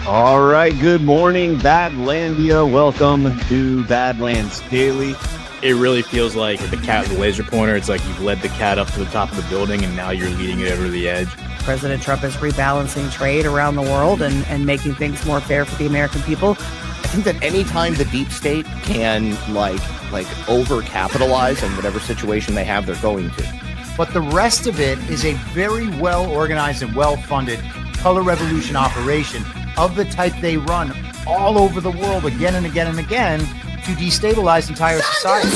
All right, good morning, Badlandia. Welcome to Badlands Daily. It really feels like the cat with the laser pointer. It's like you've led the cat up to the top of the building and now you're leading it over the edge. President Trump is rebalancing trade around the world and making things more fair for the American people. I think that anytime the deep state can like over-capitalize in whatever situation they have, they're going to. But the rest of it is a very well-organized and well-funded color revolution operation of the type they run all over the world again and again and again to destabilize entire society.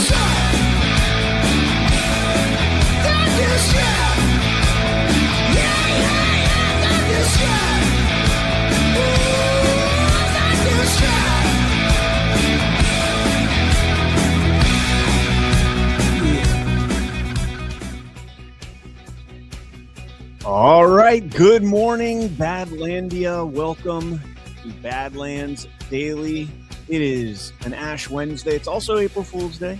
All right, good morning, Badlandia. Welcome to Badlands Daily. It is an Ash Wednesday. It's also April Fool's Day.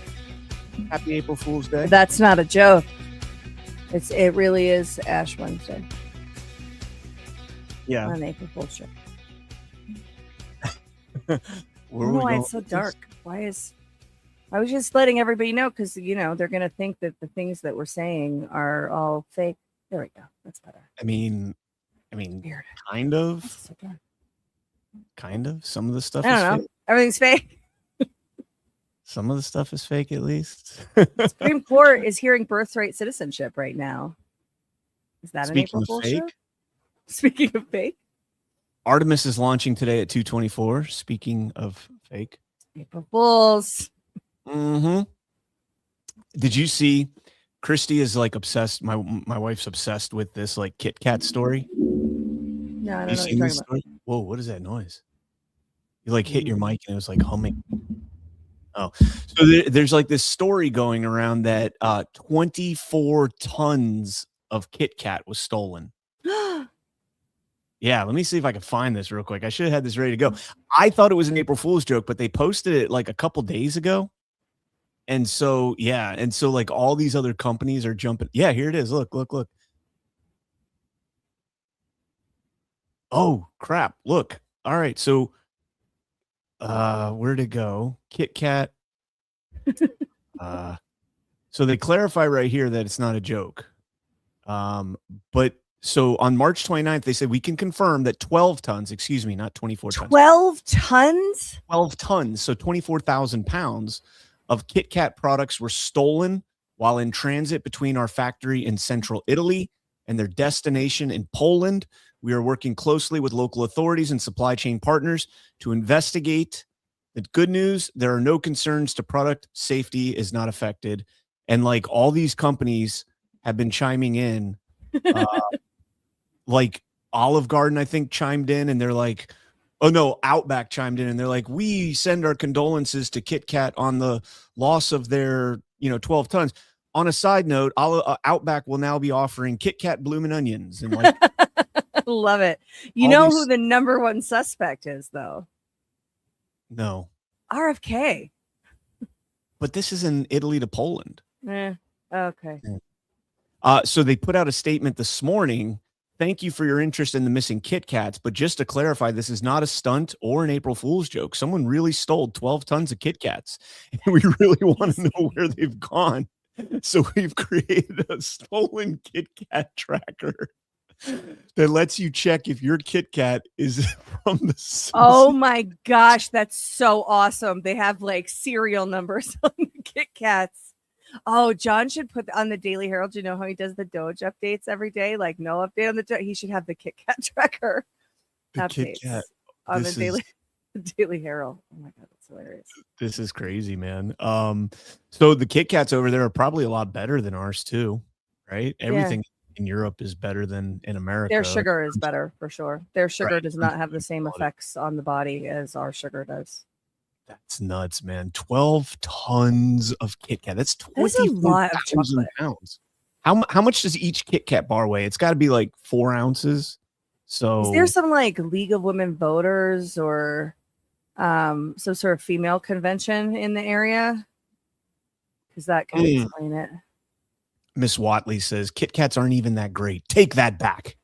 Happy April Fool's Day. That's not a joke. It really is Ash Wednesday. Yeah. On April Fool's Day. Where I don't know why it's so dark. I was just letting everybody know because, they're going to think that the things that we're saying are all fake. There we go. That's better. I mean, Weird. kind of. So dark. Kind of. Some of the stuff I is don't know. fake. Everything's fake. Some of the stuff is fake, at least. Supreme Court is hearing birthright citizenship right now. Is that Speaking an April of Fool's fake, show? Speaking of fake, Artemis is launching today at 2:24. Speaking of fake. April Fools. Mm-hmm. Did you see Christy is like obsessed? My wife's obsessed with this like KitKat story. No, I don't know what you're talking about. Whoa, what is that noise? You like hit your mic and it was like humming. Oh, so there's like this story going around that 24 tons of KitKat was stolen. Yeah, let me see if I can find this real quick. I should have had this ready to go. I thought it was an April Fool's joke, but they posted it like a couple days ago. And so, yeah. And so like all these other companies are jumping. Yeah, here it is. Look. Oh, crap. Look. All right. So where'd it go? KitKat. So they clarify right here that it's not a joke. But so on March 29th, they said we can confirm that 12 tons, excuse me, not 24 tons. 12 tons? 12 tons. So 24,000 pounds of KitKat products were stolen while in transit between our factory in central Italy and their destination in Poland. We are working closely with local authorities and supply chain partners to investigate. The good news, there are no concerns to product safety is not affected. And like all these companies have been chiming in, like Olive Garden, I think, chimed in and they're like, oh no, Outback chimed in and they're like, we send our condolences to KitKat on the loss of their, 12 tons. On a side note, Outback will now be offering KitKat bloomin' onions and like. Love it. You know who the number one suspect is, though? No. RFK. But this is in Italy to Poland. Okay. So they put out a statement this morning. Thank you for your interest in the missing KitKats. But just to clarify, this is not a stunt or an April Fool's joke. Someone really stole 12 tons of KitKats. And we really want to know where they've gone. So we've created a stolen KitKat tracker that lets you check if your KitKat is from the. Oh my gosh, that's so awesome! They have like serial numbers on the KitKats. Oh, John should put on the Daily Herald. You know how he does the Doge updates every day? Like no update on the Doge. He should have the KitKat tracker updates KitKat. On the Daily Herald. Oh my god, that's hilarious. This is crazy, man. So the KitKats over there are probably a lot better than ours too, right? Everything in Europe is better than in America. Their sugar is better for sure. Their sugar does not have the same effects on the body as our sugar does. That's nuts, man. 12 tons of KitKat. That's 24,000 pounds. How much does each KitKat bar weigh? It's got to be like 4 ounces. So is there some like League of Women Voters or some sort of female convention in the area? Because that can explain it. Miss Watley says KitKats aren't even that great. Take that back.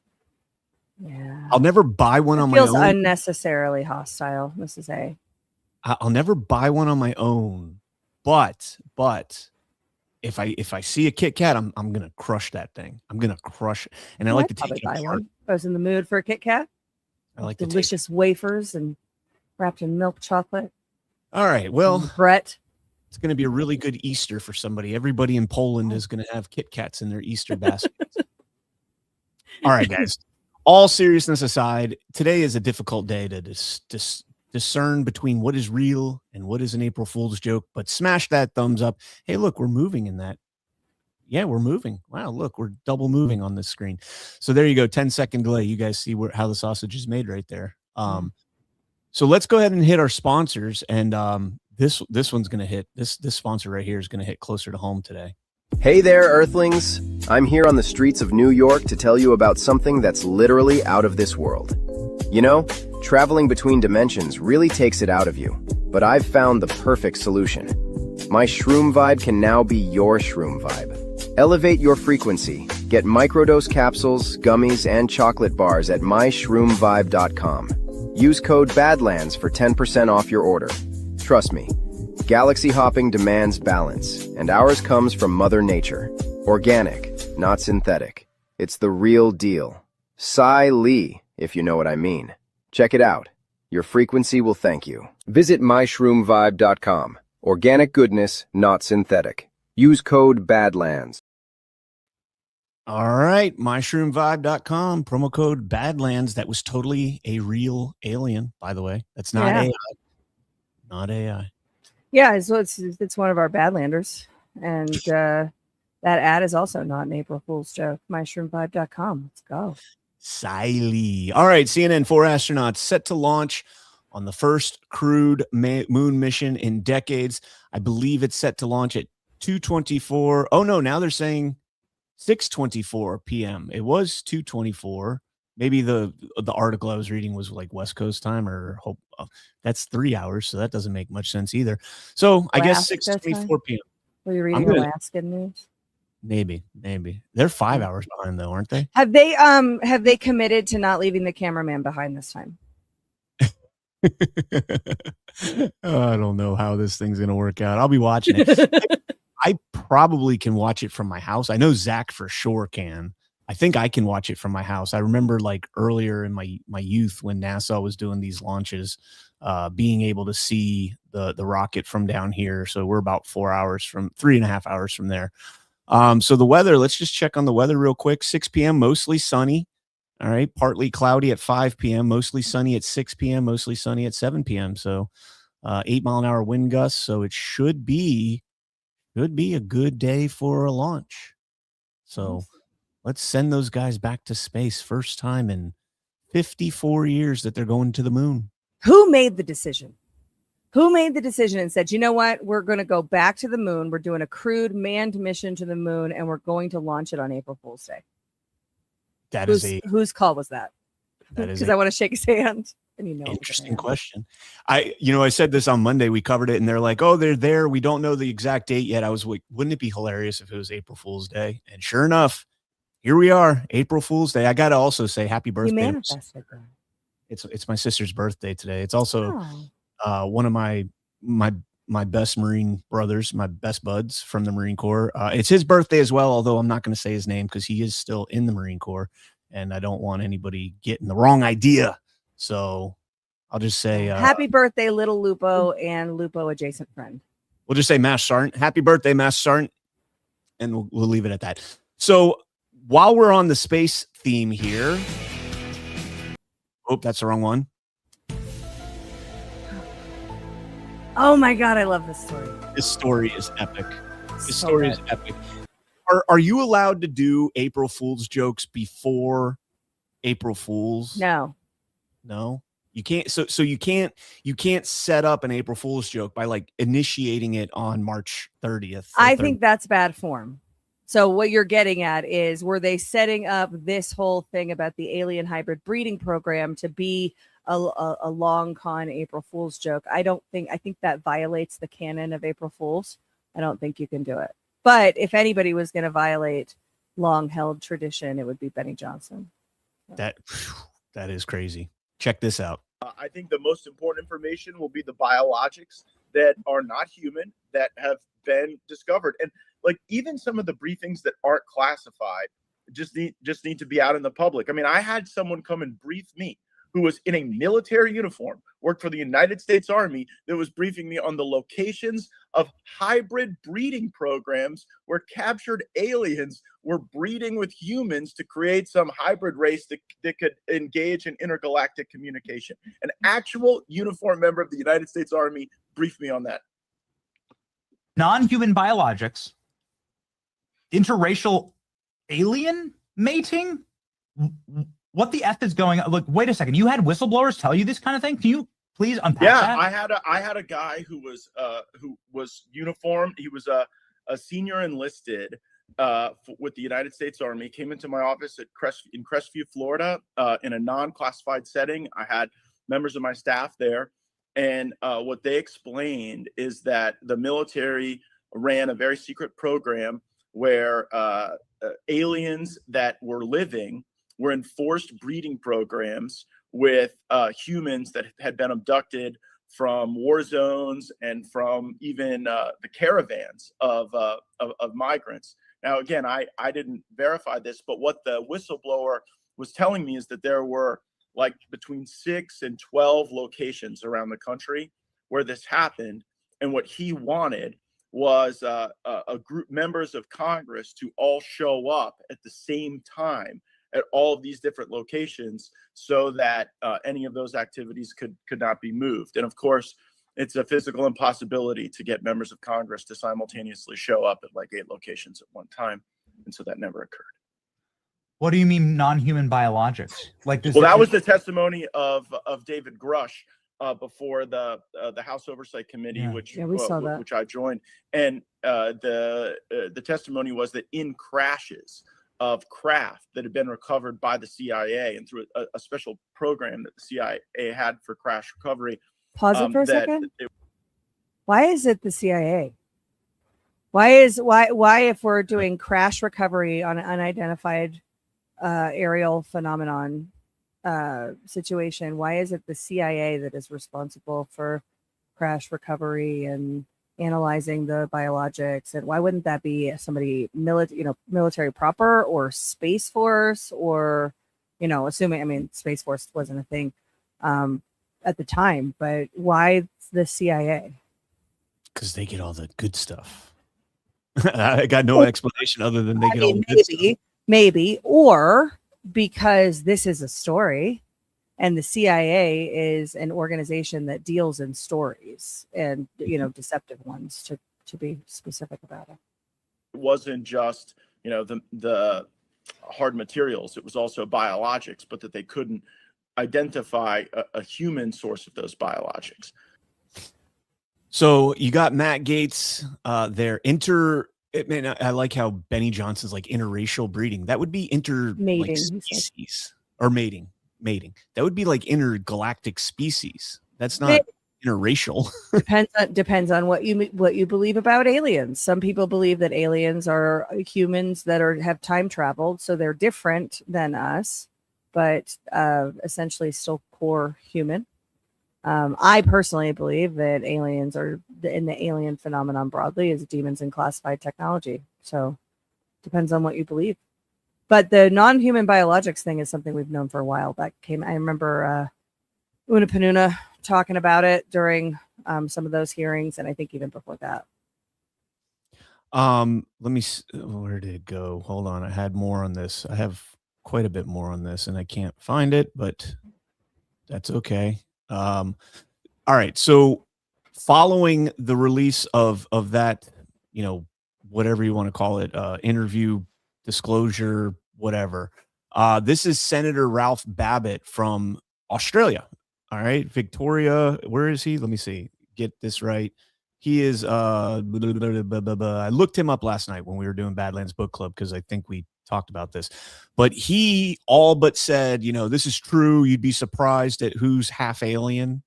Yeah. I'll never buy one on my Feels own. unnecessarily hostile, Mrs. A. I'll never buy one on my own, but if I see a KitKat, I'm gonna crush that thing. I'm gonna crush it, and I like to probably take it buy apart. one. If I was in the mood for a KitKat. I like to take. Delicious wafers and wrapped in milk chocolate. All right, well, Brett. it's gonna be a really good Easter for somebody. Everybody in Poland is gonna have KitKats in their Easter baskets. All right, guys. All seriousness aside, today is a difficult day to discern between what is real and what is an April Fool's joke, but smash that thumbs up. Hey, look, we're moving in that. Yeah, we're moving. Wow, look, we're double moving on this screen. So there you go, 10-second delay. You guys see how the sausage is made right there. So let's go ahead and hit our sponsors, and this one's gonna hit. This sponsor right here is gonna hit closer to home today. Hey there, Earthlings. I'm here on the streets of New York to tell you about something that's literally out of this world. You know, traveling between dimensions really takes it out of you, but I've found the perfect solution. My shroom vibe can now be your shroom vibe. Elevate your frequency. Get microdose capsules, gummies, and chocolate bars at myshroomvibe.com. Use code BADLANDS for 10% off your order. Trust me, galaxy hopping demands balance, and ours comes from Mother Nature. Organic, not synthetic. It's the real deal. Psy Lee, if you know what I mean. Check it out. Your frequency will thank you. Visit myshroomvibe.com. Organic goodness, not synthetic. Use code BADLANDS. All right, myshroomvibe.com, promo code BADLANDS. That was totally a real alien, by the way. That's not AI. Not AI. Yeah, so it's one of our Badlanders. And that ad is also not an April Fool's joke. Myshroomvibe.com. Let's go. Siley. All right, CNN, 4 astronauts set to launch on the first crewed moon mission in decades. I believe it's set to launch at 2:24. Oh, no, now they're saying 6:24 p.m. It was 2:24. Maybe the article I was reading was like West Coast time, or hope that's 3 hours, so that doesn't make much sense either. So I guess 6:24 p.m. Were you reading Alaskan news? Maybe they're 5 hours behind though, aren't they? Have they committed to not leaving the cameraman behind this time? I don't know how this thing's gonna work out. I'll be watching it. I probably can watch it from my house. I know Zach for sure can. I think I can watch it from my house. I remember like earlier in my youth when NASA was doing these launches, being able to see the rocket from down here. So we're about 3.5 hours from there. So the weather, let's just check on the weather real quick. 6 p.m. mostly sunny. All right, partly cloudy at 5 p.m. Mostly sunny at 6 p.m. Mostly sunny at 7 p.m. So 8-mile-an-hour wind gusts. So it should be a good day for a launch. So let's send those guys back to space. First time in 54 years that they're going to the moon. Who made the decision? Who made the decision and said, you know what? We're going to go back to the moon. We're doing a crewed manned mission to the moon, and we're going to launch it on April Fool's Day. Whose call was that? Because I want to shake his hand. And interesting question. I said this on Monday. We covered it, and they're like, "Oh, they're there. We don't know the exact date yet." I was like, "Wouldn't it be hilarious if it was April Fool's Day?" And sure enough, here we are, April Fool's Day. I got to also say happy birthday. You manifested that. It's my sister's birthday today. It's also one of my best Marine brothers, my best buds from the Marine Corps. It's his birthday as well, although I'm not going to say his name because he is still in the Marine Corps, and I don't want anybody getting the wrong idea. So I'll just say happy birthday, little Lupo and Lupo adjacent friend. We'll just say Master Sergeant. Happy birthday, Master Sergeant. And we'll leave it at that. So while we're on the space theme here. Oh, that's the wrong one. Oh my God, I love this story. This story is epic. This story is epic. Are you allowed to do April Fool's jokes before April Fool's? No. You can't. So you can't set up an April Fool's joke by like initiating it on March 30th. I think that's bad form. So what you're getting at is, were they setting up this whole thing about the alien hybrid breeding program to be a long con April Fool's joke? I think that violates the canon of April Fools. I don't think you can do it. But if anybody was going to violate long held tradition, it would be Benny Johnson. That is crazy. Check this out. I think the most important information will be the biologics that are not human that have been discovered. And like even some of the briefings that aren't classified just need to be out in the public. I mean, I had someone come and brief me who was in a military uniform, worked for the United States Army, that was briefing me on the locations of hybrid breeding programs where captured aliens were breeding with humans to create some hybrid race that could engage in intergalactic communication. An actual uniformed member of the United States Army briefed me on that. Non-human biologics, interracial alien mating. What the F is going on? Look, wait a second. You had whistleblowers tell you this kind of thing? Can you please unpack that? I had a guy who was uniformed. He was a senior enlisted with the United States Army. Came into my office in Crestview, Florida, in a non-classified setting. I had members of my staff there, and what they explained is that the military ran a very secret program where aliens that were living were in forced breeding programs with humans that had been abducted from war zones and from even the caravans of migrants. Now, again, I didn't verify this, but what the whistleblower was telling me is that there were like between 6 and 12 locations around the country where this happened. And what he wanted was a group, members of Congress, to all show up at the same time at all of these different locations so that any of those activities could not be moved. And of course, it's a physical impossibility to get members of Congress to simultaneously show up at like 8 locations at one time. And so that never occurred. What do you mean non-human biologics? Like this? Well, that was the testimony of David Grush before the House Oversight Committee, which I joined. And the testimony was that in crashes of craft that had been recovered by the CIA and through a special program that the CIA had for crash recovery. Pause it for a second. Why is it the CIA? Why if we're doing crash recovery on an unidentified aerial phenomenon situation, why is it the CIA that is responsible for crash recovery and analyzing the biologics? And why wouldn't that be somebody military proper or Space Force, or assuming, I mean, Space Force wasn't a thing at the time, but why the CIA? Because they get all the good stuff. I got no explanation other than they get all the good stuff. Maybe, or because this is a story. And the CIA is an organization that deals in stories and, deceptive ones, to be specific about it. It wasn't just, the hard materials. It was also biologics, but that they couldn't identify a human source of those biologics. So you got Matt Gaetz, I like how Benny Johnson's like interracial breeding. That would be species or mating. That would be like intergalactic species. That's not interracial. Depends on what you believe about aliens. Some people believe that aliens are humans that have time traveled, so they're different than us, but essentially still core human. I personally believe that aliens are in the alien phenomenon broadly is demons and classified technology. So depends on what you believe. But the non-human biologics thing is something we've known for a while. I remember Una Panuna talking about it during some of those hearings, and I think even before that. Let me where did it go? Hold on. I had more on this. I have quite a bit more on this, and I can't find it, but that's okay. All right. So following the release of that, whatever you want to call it, interview, disclosure, whatever. This is Senator Ralph Babbitt from Australia. All right. Victoria, where is he? Let me see. Get this right. He is, I looked him up last night when we were doing Badlands Book Club, because I think we talked about this, but he all but said, this is true. You'd be surprised at who's half alien.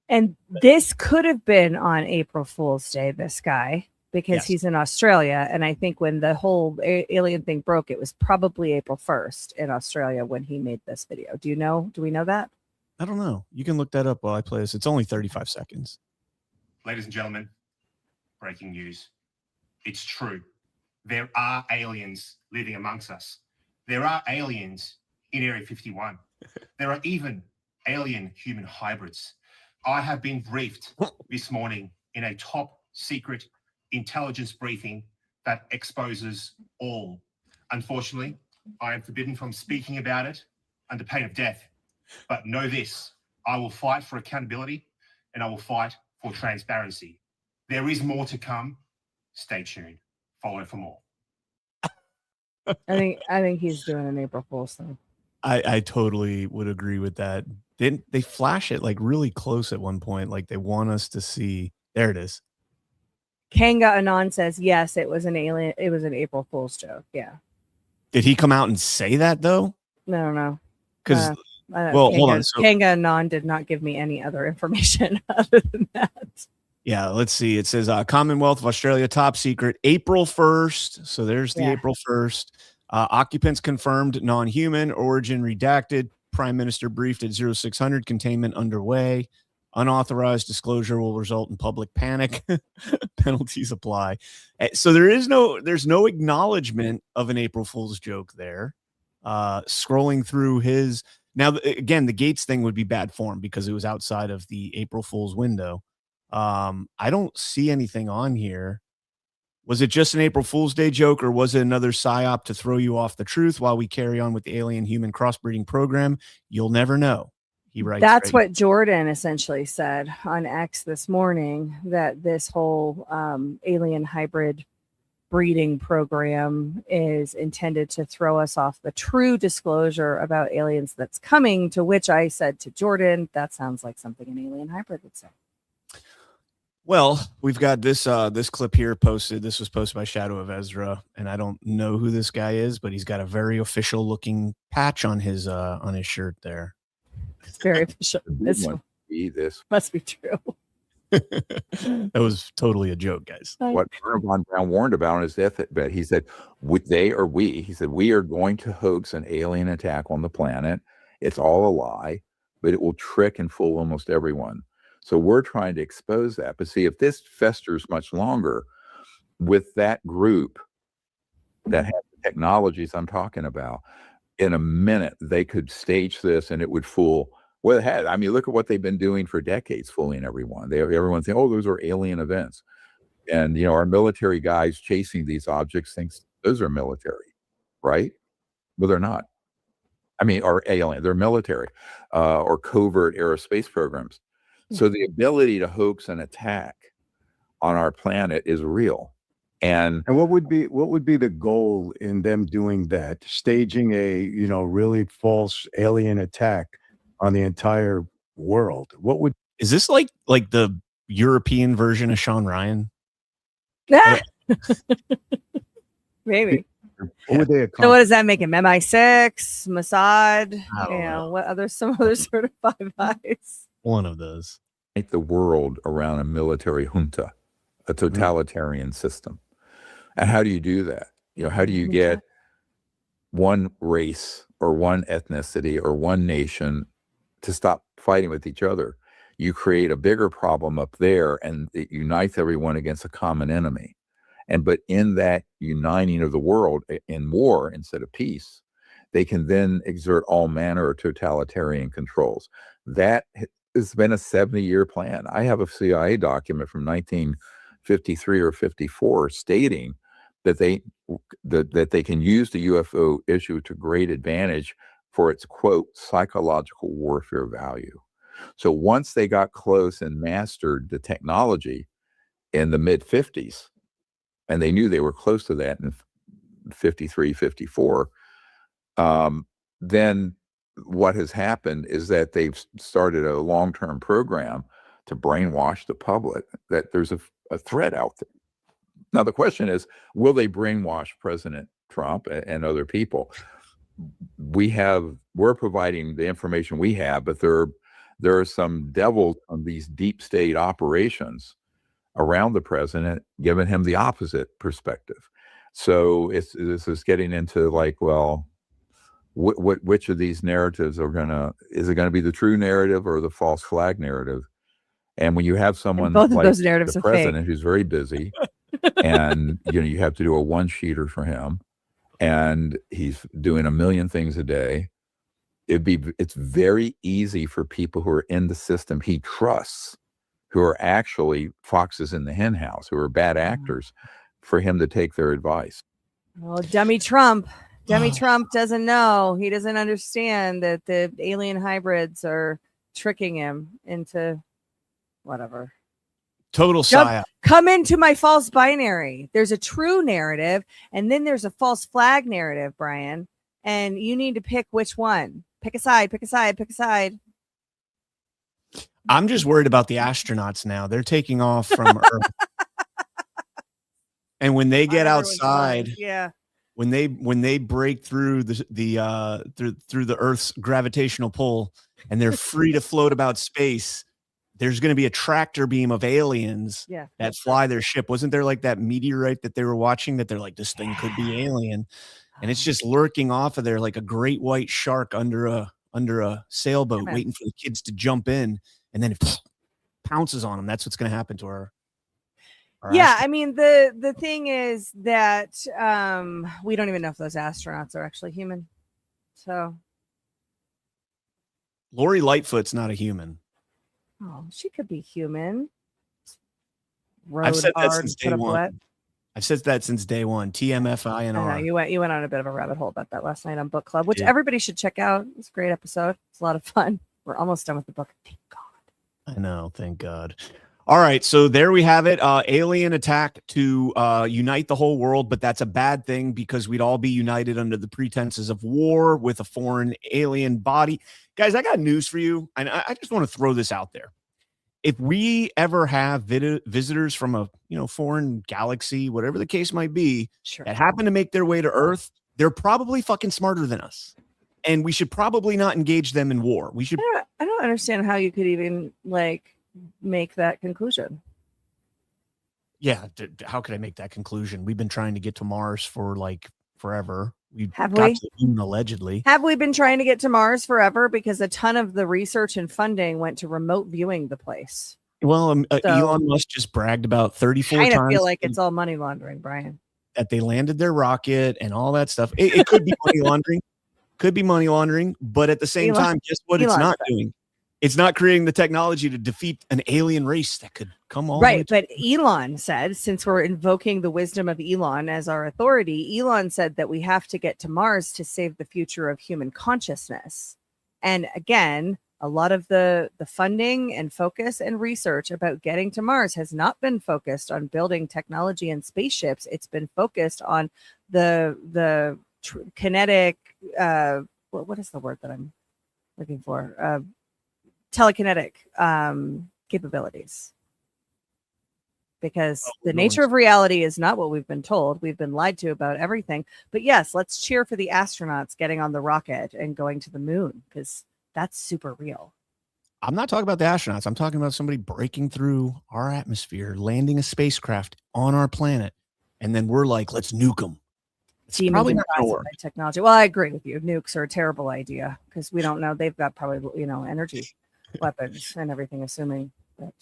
And this could have been on April Fool's Day, this guy. because Yes. he's in Australia. And I think when the whole alien thing broke, it was probably April 1st in Australia when he made this video. Do we know that? I don't know. You can look that up while I play this. It's only 35 seconds. Ladies and gentlemen, breaking news. It's true. There are aliens living amongst us. There are aliens in Area 51. There are even alien human hybrids. I have been briefed this morning in a top secret intelligence briefing that exposes all. Unfortunately, I am forbidden from speaking about it under pain of death. But know this, I will fight for accountability and I will fight for transparency. There is more to come. Stay tuned. Follow for more. I think he's doing an April Fool's thing. I totally would agree with that. Didn't they flash it like really close at one point? Like they want us to see. There it is. Kanga Anon says, yes, it was an alien. It was an April Fool's joke. Yeah. Did he come out and say that though? I don't know. Because Well, hold on. So, Kanga Anon did not give me any other information other than that. yeah, let's see. It says Commonwealth of Australia, top secret, April 1st. So there's the April 1st. Occupants confirmed non-human, origin redacted. Prime Minister briefed at 0600, containment underway. Unauthorized disclosure will result in public panic. Penalties apply. So there's no acknowledgement of an April Fool's joke there. Scrolling through his now again, the Gates thing would be bad form because it was outside of the April Fool's window. I don't see anything on here. Was it just an April Fool's Day joke, or was it another psyop to throw you off the truth while we carry on with the alien human crossbreeding program? You'll never know. He writes. That's what Jordan essentially said on X this morning, that this whole alien hybrid breeding program is intended to throw us off the true disclosure about aliens that's coming, to which I said to Jordan, that sounds like something an alien hybrid would say. Well, we've got this this clip here posted. This was posted by Shadow of Ezra, and I don't know who this guy is, but he's got a very official looking patch on his shirt there. It's very official. This must be true. That was totally a joke, guys. What Werner von Braun warned about on his deathbed, he said, he said, we are going to hoax an alien attack on the planet. It's all a lie, but it will trick and fool almost everyone. So we're trying to expose that. But see, if this festers much longer with that group that has the technologies I'm talking about, in a minute, they could stage this and it would fool. Well, it had. I mean, look at what they've been doing for decades, fooling everyone. Everyone's saying, oh, those are alien events. And, our military guys chasing these objects thinks those are military, right? But they're not. I mean, or alien, they're military or covert aerospace programs. So the ability to hoax and attack on our planet is real. And what would be the goal in them doing that, staging a really false alien attack on the entire world? Is this like the European version of Sean Ryan? Maybe. What would they accomplish? So what does that make him? MI6, Mossad, some other sort of Five Eyes. One of those. Make the world around a military junta, a totalitarian system. And how do you do that? How do you get one race or one ethnicity or one nation to stop fighting with each other? You create a bigger problem up there and it unites everyone against a common enemy. But in that uniting of the world in war instead of peace, they can then exert all manner of totalitarian controls. That has been a 70-year plan. I have a CIA document from 1953 or 54 stating that they can use the UFO issue to great advantage for its, quote, psychological warfare value. So once they got close and mastered the technology in the mid-50s, and they knew they were close to that in 53, 54, then what has happened is that they've started a long-term program to brainwash the public that there's a threat out there. Now, the question is, will they brainwash President Trump and other people? We're providing the information we have, but there are some devils on these deep state operations around the president, giving him the opposite perspective. So this is getting into like, well, which of these narratives is it going to be the true narrative or the false flag narrative? And when you have someone both of like those narratives the are president fake. who's very busy, and you have to do a one-sheeter for him, and he's doing a million things a day, it's very easy for people who are in the system he trusts, who are actually foxes in the hen house, who are bad actors, for him to take their advice. Well, dummy Trump doesn't know. He doesn't understand that the alien hybrids are tricking him into whatever. Total psyop. Come into my false binary. There's a true narrative, and then there's a false flag narrative, Brian. And you need to pick which one. Pick a side, pick a side, pick a side. I'm just worried about the astronauts now. They're taking off from Earth. And when they get outside, yeah. When they break through through the Earth's gravitational pull and they're free to float about space, there's going to be a tractor beam of aliens that fly their ship. Wasn't there like that meteorite that they were watching that they're like, this thing could be alien, and it's just lurking off of there like a great white shark under a sailboat, waiting for the kids to jump in, and then it pounces on them. That's what's going to happen to our yeah, I mean, the thing is that we don't even know if those astronauts are actually human. So Lori Lightfoot's not a human. Oh, she could be human. I've said that since day one. I've said that since day one. TMFINR. You went on a bit of a rabbit hole about that last night on Book Club, which everybody should check out. It's a great episode. It's a lot of fun. We're almost done with the book. Thank God. I know. Thank God. All right, so there we have it. Alien attack to unite the whole world, but that's a bad thing because we'd all be united under the pretenses of war with a foreign alien body. Guys, I got news for you, and I just want to throw this out there. If we ever have visitors from a foreign galaxy, whatever the case might be, that happen to make their way to Earth, they're probably fucking smarter than us, and we should probably not engage them in war. We should. I don't understand how you could even make that conclusion. Yeah, how could I make that conclusion? We've been trying to get to Mars for forever. Have got we? to the moon, allegedly. Have we been trying to get to Mars forever? Because a ton of the research and funding went to remote viewing the place. Well, Elon Musk just bragged about 34 times. I feel like it's all money laundering, Brian. That they landed their rocket and all that stuff. It could be money laundering. Could be money laundering, but at the same time, guess what? It's not doing. It's not creating the technology to defeat an alien race that could come all right. But Elon said, since we're invoking the wisdom of Elon as our authority, Elon said that we have to get to Mars to save the future of human consciousness. And again, a lot of the funding and focus and research about getting to Mars has not been focused on building technology and spaceships. It's been focused on the kinetic. What is the word that I'm looking for? Telekinetic capabilities, because the nature of reality is not what we've been told. We've been lied to about everything. But yes, let's cheer for the astronauts getting on the rocket and going to the moon, because that's super real. I'm not talking about the astronauts. I'm talking about somebody breaking through our atmosphere, landing a spacecraft on our planet, and then we're like, let's nuke them. It's probably not going to work. Technology. Well, I agree with you. Nukes are a terrible idea because we don't know. They've got probably energy weapons and everything, assuming that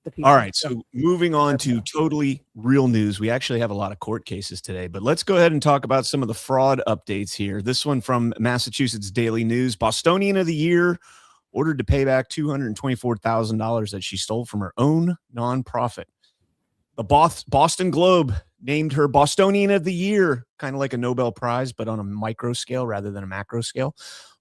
the people. All right, so moving on to totally real news. We actually have a lot of court cases today, but let's go ahead and talk about some of the fraud updates here. This one from Massachusetts Daily News. Bostonian of the Year ordered to pay back $224,000 that she stole from her own nonprofit. The Boston Globe named her Bostonian of the Year, kind of like a Nobel Prize, but on a micro scale rather than a macro scale.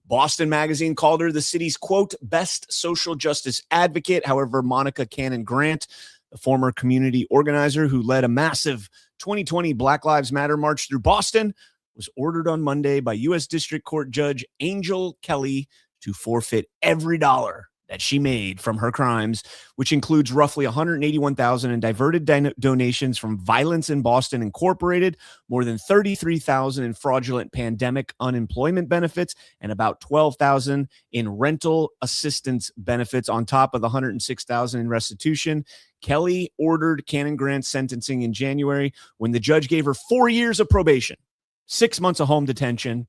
Boston Magazine called her the city's, quote, best social justice advocate. However, Monica Cannon Grant, the former community organizer who led a massive 2020 Black Lives Matter march through Boston, was ordered on Monday by U.S. District Court Judge Angel Kelly to forfeit every dollar that she made from her crimes, which includes roughly 181,000 in diverted donations from Violence in Boston Incorporated, more than 33,000 in fraudulent pandemic unemployment benefits, and about 12,000 in rental assistance benefits on top of the 106,000 in restitution. Kelly ordered Cannon Grant's sentencing in January when the judge gave her 4 years of probation, 6 months of home detention,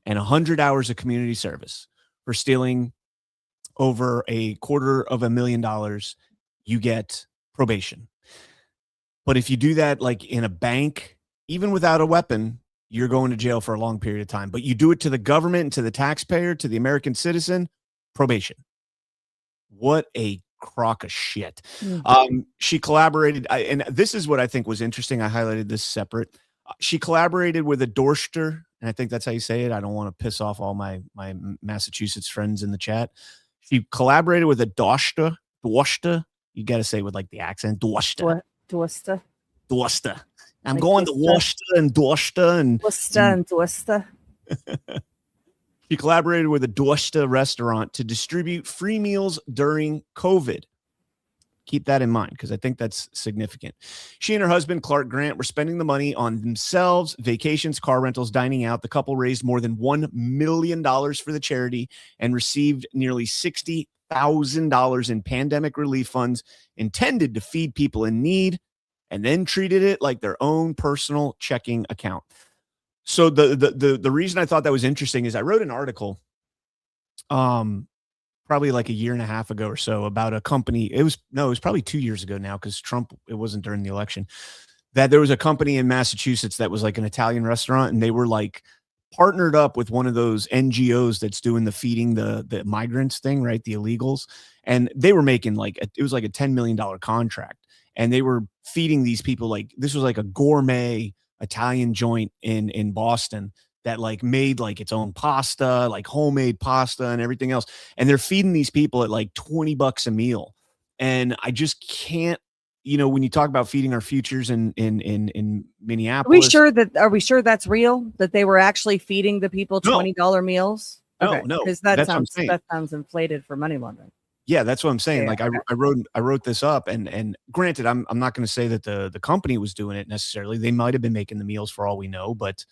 and 100 hours of community service for stealing over $250,000. You get probation. But if you do that like in a bank, even without a weapon, you're going to jail for a long period of time. But you do it to the government and to the taxpayer, to the American citizen, probation. What a crock of shit. She collaborated, and this is what I think was interesting. I highlighted this separate. She collaborated with a Dorster, and I think that's how you say it. I don't want to piss off all my Massachusetts friends in the chat. She collaborated with a Dorster. You got to say it with like the accent. Dorster. I'm Like going to Dorster. Worcester and Dorster and Dorster. She collaborated with a Dorster restaurant to distribute free meals during COVID. Keep that in mind because I think that's significant. She and her husband, Clark Grant, were spending the money on themselves, vacations, car rentals, dining out. The couple raised more than $1 million for the charity and received nearly $60,000 in pandemic relief funds intended to feed people in need, and then treated it like their own personal checking account. So the reason I thought that was interesting is I wrote an article probably like a year and a half ago or so about a company. It was probably 2 years ago now because Trump, it wasn't during the election, that there was a company in Massachusetts that was like an Italian restaurant, and they were like partnered up with one of those NGOs that's doing the feeding the migrants thing, right? The illegals. And they were making it was like a $10 million contract, and they were feeding these people. Like this was like a gourmet Italian joint in Boston that like made like its own pasta, like homemade pasta and everything else. And they're feeding these people at like $20 a meal. And I just can't, when you talk about feeding our futures in Minneapolis. Are we sure that's real? That they were actually feeding the people $20 meals? No, because that sounds inflated for money laundering. Yeah, that's what I'm saying. Yeah, like okay. I wrote this up, and granted, I'm not going to say that the company was doing it necessarily. They might have been making the meals for all we know, but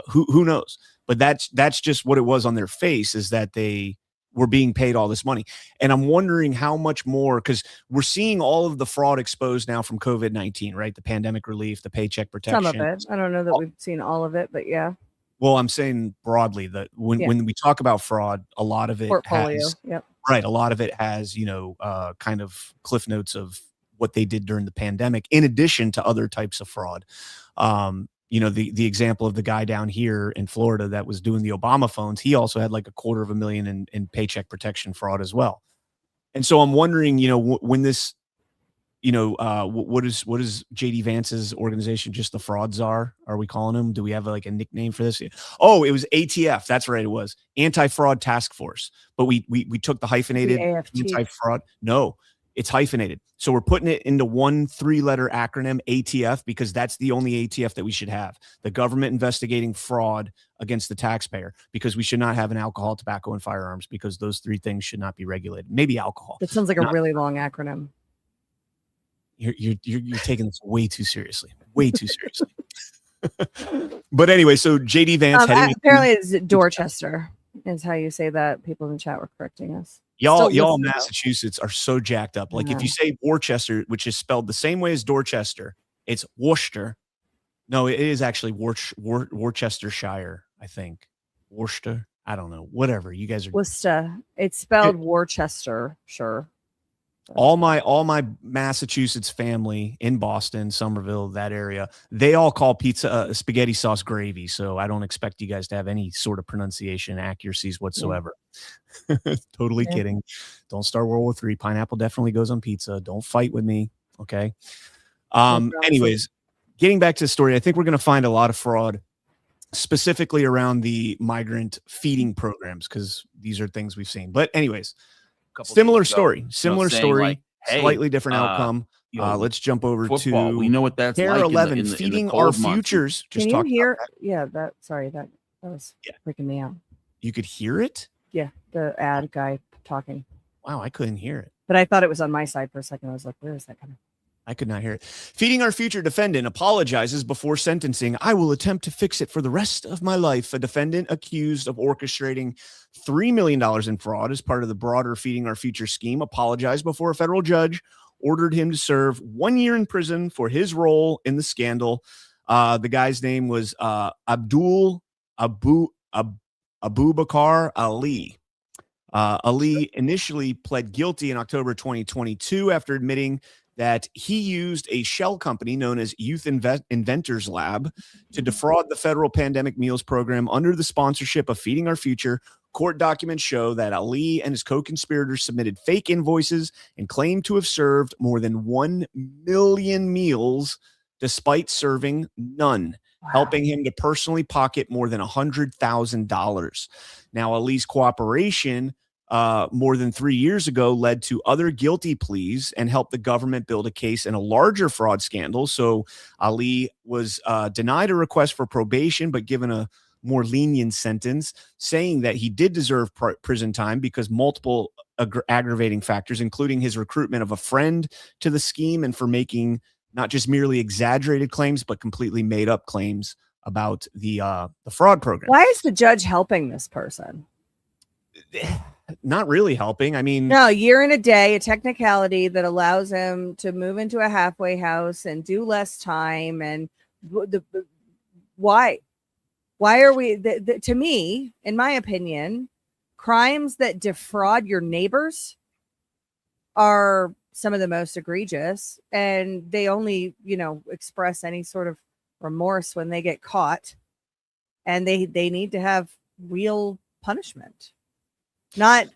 who knows? But that's just what it was on their face, is that they were being paid all this money. And I'm wondering how much more, because we're seeing all of the fraud exposed now from COVID-19, right? The pandemic relief, the paycheck protection. Some of it. I don't know that we've seen all of it, but yeah. Well, I'm saying broadly that when we talk about fraud, a lot of it portfolio. has, Yep. right. A lot of it has, kind of cliff notes of what they did during the pandemic, in addition to other types of fraud. The example of the guy down here in Florida that was doing the Obama phones, he also had like $250,000 in paycheck protection fraud as well. And so I'm wondering, when this, what is JD Vance's organization? Just the fraud czar? Are we calling him? Do we have like a nickname for this? Oh, it was ATF. That's right. It was Anti-Fraud Task Force. But we took the hyphenated anti-fraud. No, it's hyphenated. So we're putting it into one 3-letter acronym, ATF, because that's the only ATF that we should have. The government investigating fraud against the taxpayer, because we should not have an alcohol, tobacco, and firearms, because those 3 things should not be regulated. Maybe alcohol. That sounds like a really long acronym. You're taking this way too seriously. But anyway, so JD Vance apparently it's Dorchester is how you say that. People in the chat were correcting us. Y'all Massachusetts are so jacked up. Like if you say Worcester, which is spelled the same way as Dorchester, it's Worcester. No, it is actually Worcestershire, I think. Worcester. I don't know. Whatever. You guys are Worcester. It's spelled Worcester, sure. All my Massachusetts family in Boston, Somerville, that area, they all call pizza spaghetti sauce gravy. So I don't expect you guys to have any sort of pronunciation accuracies whatsoever. Yeah. Totally kidding. Don't start World War III. Pineapple definitely goes on pizza. Don't fight with me. Okay. Anyways, getting back to the story, I think we're going to find a lot of fraud, specifically around the migrant feeding programs, because these are things we've seen. But anyways, similar story, like, hey, slightly different outcome. Let's jump over football. to we know what that's Care like 11, in the feeding cold our months. futures. Can you hear? Yeah, that was freaking me out. You could hear it? Yeah, the ad guy talking. Wow, I couldn't hear it. But I thought it was on my side for a second. I was like, where is that coming? I could not hear it. Feeding Our Future defendant apologizes before sentencing. I will attempt to fix it for the rest of my life. A defendant accused of orchestrating $3 million in fraud as part of the broader Feeding Our Future scheme apologized before a federal judge ordered him to serve 1 year in prison for his role in the scandal. The guy's name was Abubakar Ali. Ali initially pled guilty in October 2022 after admitting that he used a shell company known as Youth Inventors Lab to defraud the federal pandemic meals program under the sponsorship of Feeding Our Future. Court documents show that Ali and his co-conspirators submitted fake invoices and claimed to have served more than 1 million meals despite serving none, helping him to personally pocket more than $100,000. Now, Ali's cooperation more than 3 years ago led to other guilty pleas and helped the government build a case in a larger fraud scandal. So Ali was denied a request for probation, but given a more lenient sentence, saying that he did deserve prison time because multiple aggravating factors, including his recruitment of a friend to the scheme and for making not just merely exaggerated claims, but completely made up claims about the fraud program. Why is the judge helping this person? Not really helping. I mean, no, year and a day, a technicality that allows him to move into a halfway house and do less time. And why are we, to me, in my opinion, crimes that defraud your neighbors are some of the most egregious, and they only, express any sort of remorse when they get caught, and they need to have real punishment. Not, it's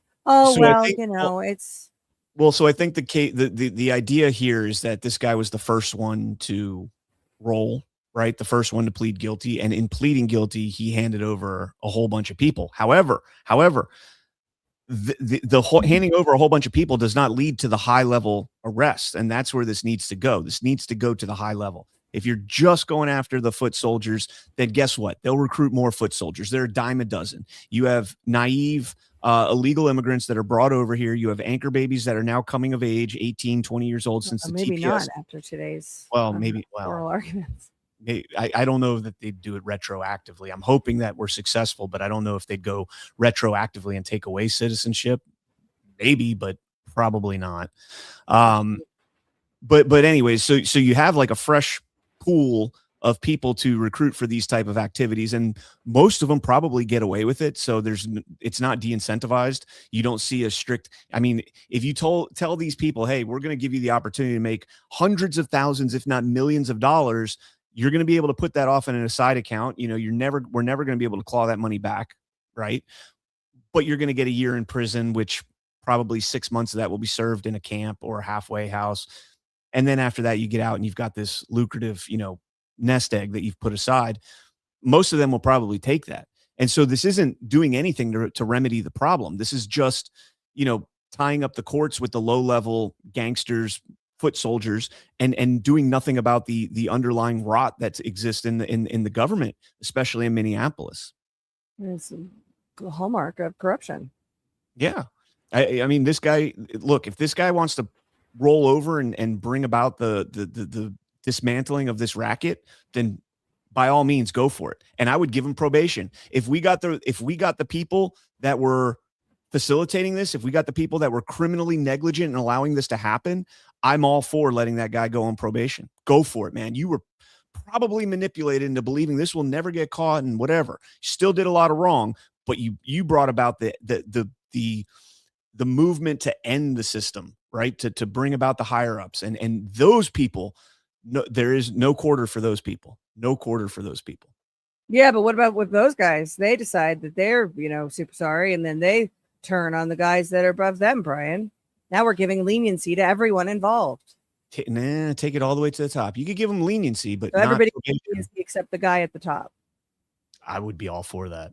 well. So I think the idea here is that this guy was the first one to roll, right? The first one to plead guilty, and in pleading guilty, he handed over a whole bunch of people. However, the whole handing over a whole bunch of people does not lead to the high level arrest, and that's where this needs to go. This needs to go to the high level. If you're just going after the foot soldiers, then guess what? They'll recruit more foot soldiers. They're a dime a dozen. You have naive illegal immigrants that are brought over here. You have anchor babies that are now coming of age, 18, 20 years old since the maybe TPS. Not after today's oral arguments. I don't know that they'd do it retroactively. I'm hoping that we're successful, but I don't know if they'd go retroactively and take away citizenship. Maybe, but probably not. But anyways, so you have like a fresh pool of people to recruit for these type of activities, and most of them probably get away with it. So it's not de-incentivized. You don't see a strict, I mean, if you tell these people, hey, we're going to give you the opportunity to make hundreds of thousands, if not millions of dollars, you're going to be able to put that off in a side account. We're never going to be able to claw that money back. Right. But you're going to get a year in prison, which probably 6 months of that will be served in a camp or a halfway house. And then after that, you get out and you've got this lucrative, nest egg that you've put aside. Most of them will probably take that. And so this isn't doing anything to remedy the problem. This is just, tying up the courts with the low level gangsters, foot soldiers, and doing nothing about the underlying rot that exists in the government, especially in Minneapolis. It's a hallmark of corruption. Yeah. I mean, this guy, look, if this guy wants to roll over and bring about the dismantling of this racket, then by all means go for it. And I would give him probation. If we got the people that were facilitating this, if we got the people that were criminally negligent and allowing this to happen, I'm all for letting that guy go on probation. Go for it, man. You were probably manipulated into believing this will never get caught and whatever. You still did a lot of wrong, but you brought about the movement to end the system, right? To bring about the higher ups, and those people. No, there is no quarter for those people. No quarter for those people. Yeah, but what about with those guys? They decide that they're, super sorry, and then they turn on the guys that are above them, Brian. Now we're giving leniency to everyone involved. Take it all the way to the top. You could give them leniency, but so everybody except the guy at the top. I would be all for that.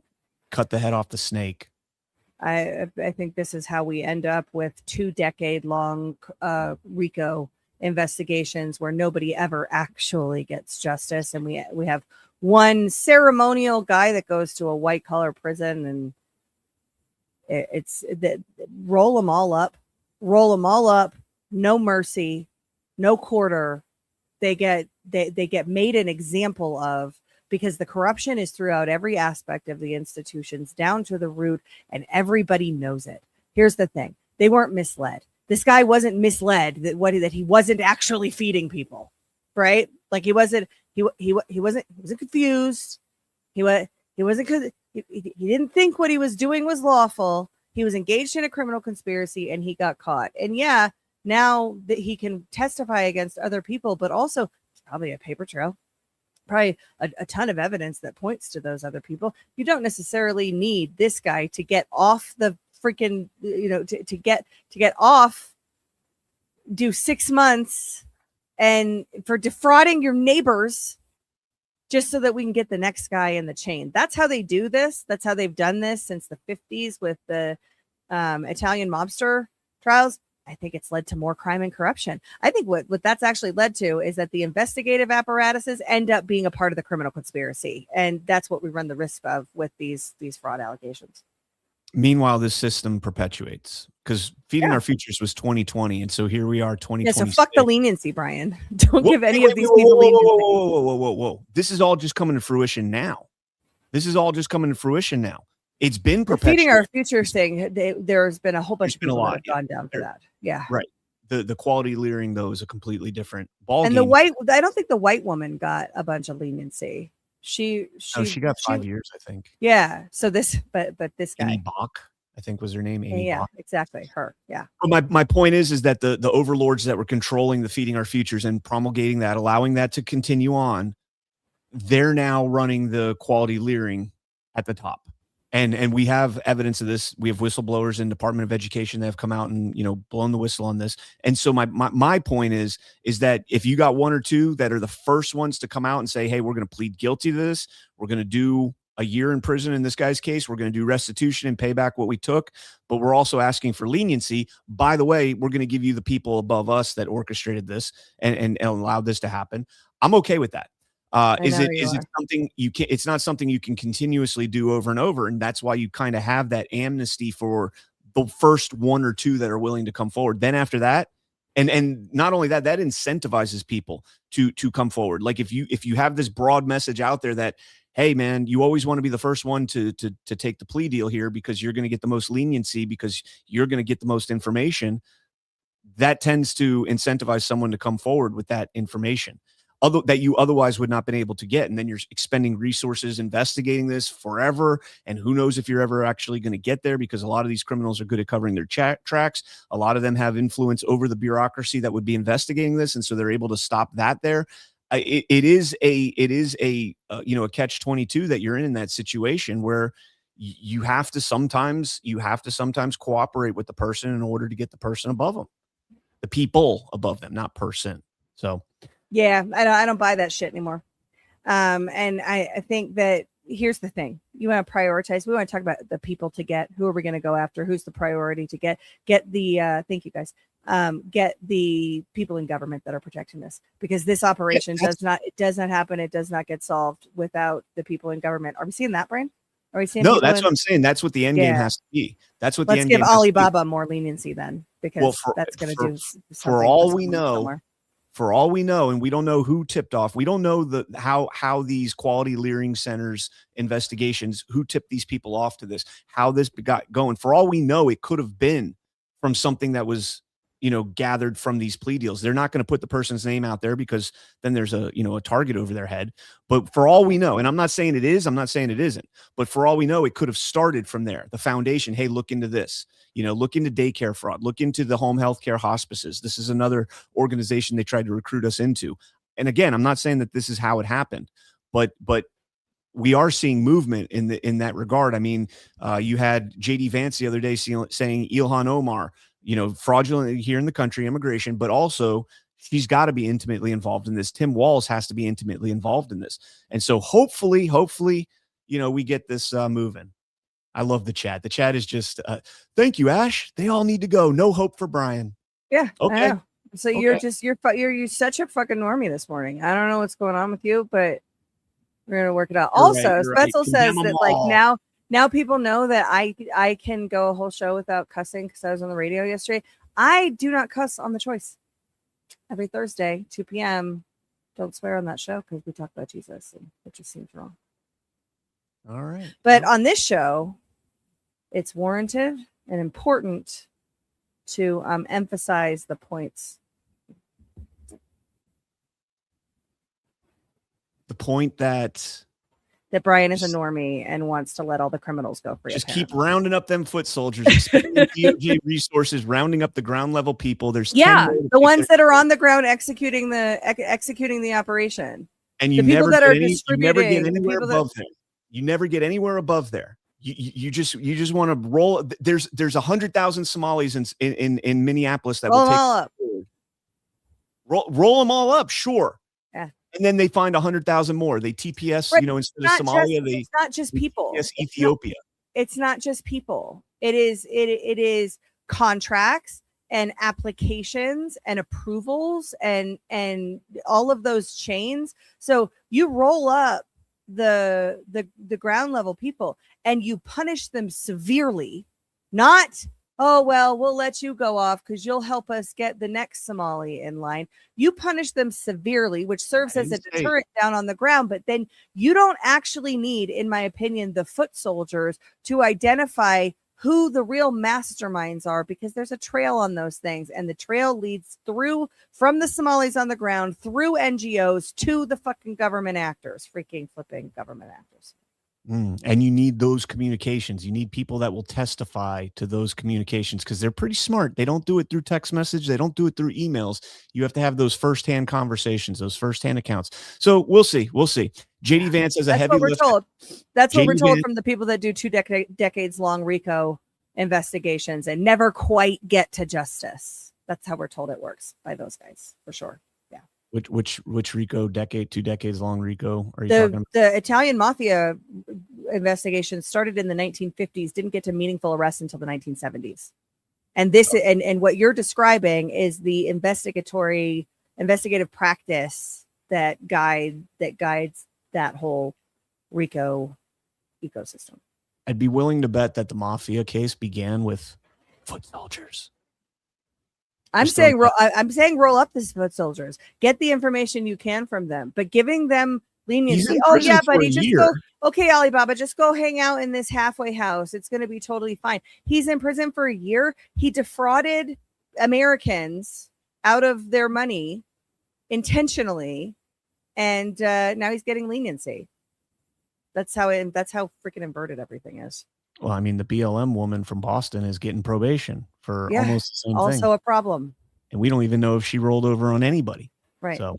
Cut the head off the snake. I think this is how we end up with 2-decade-long RICO investigations where nobody ever actually gets justice, and we have one ceremonial guy that goes to a white collar prison, and it's roll them all up roll them all up, no mercy, no quarter. They get made an example of, because the corruption is throughout every aspect of the institutions down to the root, and everybody knows it. Here's the thing. They weren't misled. This guy wasn't misled that he wasn't actually feeding people, right? Like he wasn't confused. He didn't think what he was doing was lawful. He was engaged in a criminal conspiracy and he got caught. And yeah, now that he can testify against other people, but also it's probably a paper trail, probably a ton of evidence that points to those other people. You don't necessarily need this guy to get off the freaking, to get off, do 6 months and for defrauding your neighbors just so that we can get the next guy in the chain. That's how they do this. That's how they've done this since the 50s with the Italian mobster trials. I think it's led to more crime and corruption. I think what that's actually led to is that the investigative apparatuses end up being a part of the criminal conspiracy. And that's what we run the risk of with these fraud allegations. Meanwhile, this system perpetuates, because feeding our futures was 2020. And so here we are, 2020. Yeah, so fuck the leniency, Brian. Don't give any of these people leniency. Whoa. This is all just coming to fruition now. It's been perpetuated. Feeding our futures thing, there's been a whole bunch of people that have gone down for that. Yeah. Right. The quality leering, though, is a completely different ball and game. I don't think the white woman got a bunch of leniency. She got 5 years, I think. Yeah. So this guy, Amy Bach, I think was her name. Amy Bach. Exactly. Her. Yeah. But my point is that the overlords that were controlling the feeding our futures and promulgating that, allowing that to continue on, they're now running the quality leering at the top. And we have evidence of this. We have whistleblowers in Department of Education that have come out and, blown the whistle on this. And so my point is that if you got one or two that are the first ones to come out and say, hey, we're going to plead guilty to this, we're going to do a year in prison in this guy's case, we're going to do restitution and pay back what we took, but we're also asking for leniency. By the way, we're going to give you the people above us that orchestrated this and allowed this to happen. I'm okay with that. Is it something you can? It's not something you can continuously do over and over, and that's why you kind of have that amnesty for the first one or two that are willing to come forward. Then after that, and not only that, that incentivizes people to come forward. Like if you have this broad message out there that, hey man, you always want to be the first one to take the plea deal here because you're going to get the most leniency, because you're going to get the most information. That tends to incentivize someone to come forward with that information that you otherwise would not been able to get. And then you're expending resources investigating this forever. And who knows if you're ever actually going to get there, because a lot of these criminals are good at covering their tracks. A lot of them have influence over the bureaucracy that would be investigating this. And so they're able to stop that there. It is a catch-22 that you're in that situation where you have to sometimes cooperate with the person in order to get the person above them, the people above them, not person. So, yeah, I don't buy that shit anymore. And I think that here's the thing. You want to prioritize. We want to talk about the people to get. Who are we going to go after? Who's the priority to get the thank you guys. Get the people in government that are protecting this, because this operation does not happen. It does not get solved without the people in government. Are we seeing that, Brian? Are we seeing? No, that's what I'm saying. That's what the end game has to be. That's what Let's give Alibaba more leniency then, because that's going to do for all we know. Somewhere. For all we know, and we don't know who tipped off. We don't know how these quality leering centers investigations, who tipped these people off to this, how this got going. For all we know, it could have been from something that was, gathered from these plea deals. They're not going to put the person's name out there because then there's a target over their head. But for all we know, and I'm not saying it is, I'm not saying it isn't, but for all we know, it could have started from there. The foundation, hey, look into this, look into daycare fraud, look into the home health care hospices. This is another organization they tried to recruit us into. And again, I'm not saying that this is how it happened, but we are seeing movement in that regard. I mean, you had JD Vance the other day saying Ilhan Omar, fraudulently here in the country, immigration, but also she's got to be intimately involved in this. Tim Walz has to be intimately involved in this. And so hopefully, we get this moving. I love the chat. The chat is just, thank you, Ash. They all need to go. No hope for Brian. Yeah. Okay. So you're such a fucking normie this morning. I don't know what's going on with you, but we're going to work it out. You're also, right. Spetzel says that now people know that I can go a whole show without cussing because I was on the radio yesterday. I do not cuss on The Choice. Every Thursday, 2 p.m. Don't swear on that show because we talk about Jesus, and it just seems wrong. All right. But on this show, it's warranted and important to emphasize the points. The point that Brian is a normie and wants to let all the criminals go free. Just keep rounding up them foot soldiers, expending DOJ resources, rounding up the ground level people. There's 10 the ones that are on the ground executing the operation, and you the people never that get are any, distributing. You never get anywhere that, above there. You never get anywhere above there. You just want to roll. There's 100,000 Somalis in Minneapolis that roll will them take all up. Roll them all up, sure. Yeah. And then they find 100,000 more. They TPS, right. Instead of Somalia, it's not just people. TPS Ethiopia. It's not just people. It is contracts and applications and approvals and all of those chains. So you roll up the ground level people and you punish them severely, not, oh, well, we'll let you go off because you'll help us get the next Somali in line. You punish them severely, which serves as a deterrent down on the ground. But then you don't actually need, in my opinion, the foot soldiers to identify who the real masterminds are, because there's a trail on those things. And the trail leads through from the Somalis on the ground, through NGOs to the fucking government actors, freaking flipping government actors. And you need those communications. You need people that will testify to those communications because they're pretty smart. They don't do it through text message. They don't do it through emails. You have to have those firsthand conversations, those firsthand accounts. So we'll see. JD Vance has a heavy lift. That's what we're told from the people that do 2 decades long RICO investigations and never quite get to justice. That's how we're told it works by those guys, for sure. Yeah. Which RICO 2 decades long RICO are you talking about? The Italian mafia investigation started in the 1950s, didn't get to meaningful arrests until the 1970s. And this and what you're describing is the investigative practice that guides that whole RICO ecosystem. I'd be willing to bet that the mafia case began with foot soldiers. I'm saying roll up the foot soldiers. Get the information you can from them, but giving them leniency. Oh yeah, buddy, just go. Okay, Alibaba, just go hang out in this halfway house. It's going to be totally fine. He's in prison for a year. He defrauded Americans out of their money intentionally, and now he's getting leniency. That's how freaking inverted everything is. Well, I mean, the BLM woman from Boston is getting probation for almost the same thing. Also a problem. And we don't even know if she rolled over on anybody. Right. So,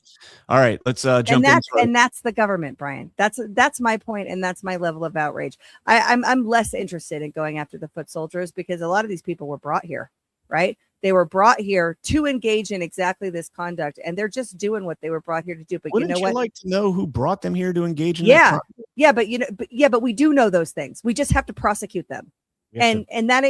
all right, let's jump in. And that's the government, Brian. That's my point, and that's my level of outrage. I'm less interested in going after the foot soldiers because a lot of these people were brought here, right? They were brought here to engage in exactly this conduct, and they're just doing what they were brought here to do. But Wouldn't you know what? Like to know who brought them here to engage in that but we do know those things. We just have to prosecute them, and that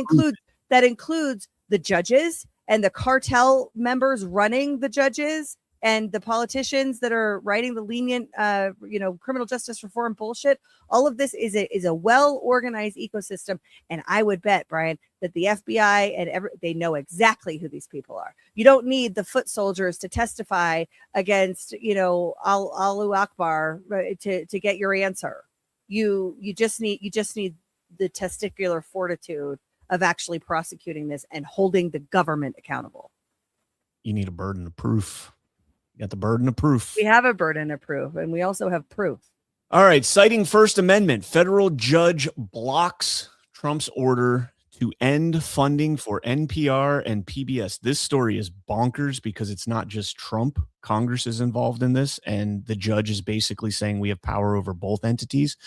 includes the judges and the cartel members running the judges and the politicians that are writing the lenient, criminal justice reform bullshit. All of this is a well-organized ecosystem. And I would bet, Brian, that the FBI and they know exactly who these people are. You don't need the foot soldiers to testify against, Allahu Akbar to get your answer. You just need the testicular fortitude of actually prosecuting this and holding the government accountable. You need a burden of proof. You got the burden of proof. We have a burden of proof, and we also have proof. All right. Citing First Amendment, federal judge blocks Trump's order to end funding for NPR and PBS. This story is bonkers because it's not just Trump. Congress is involved in this, and the judge is basically saying we have power over both entities.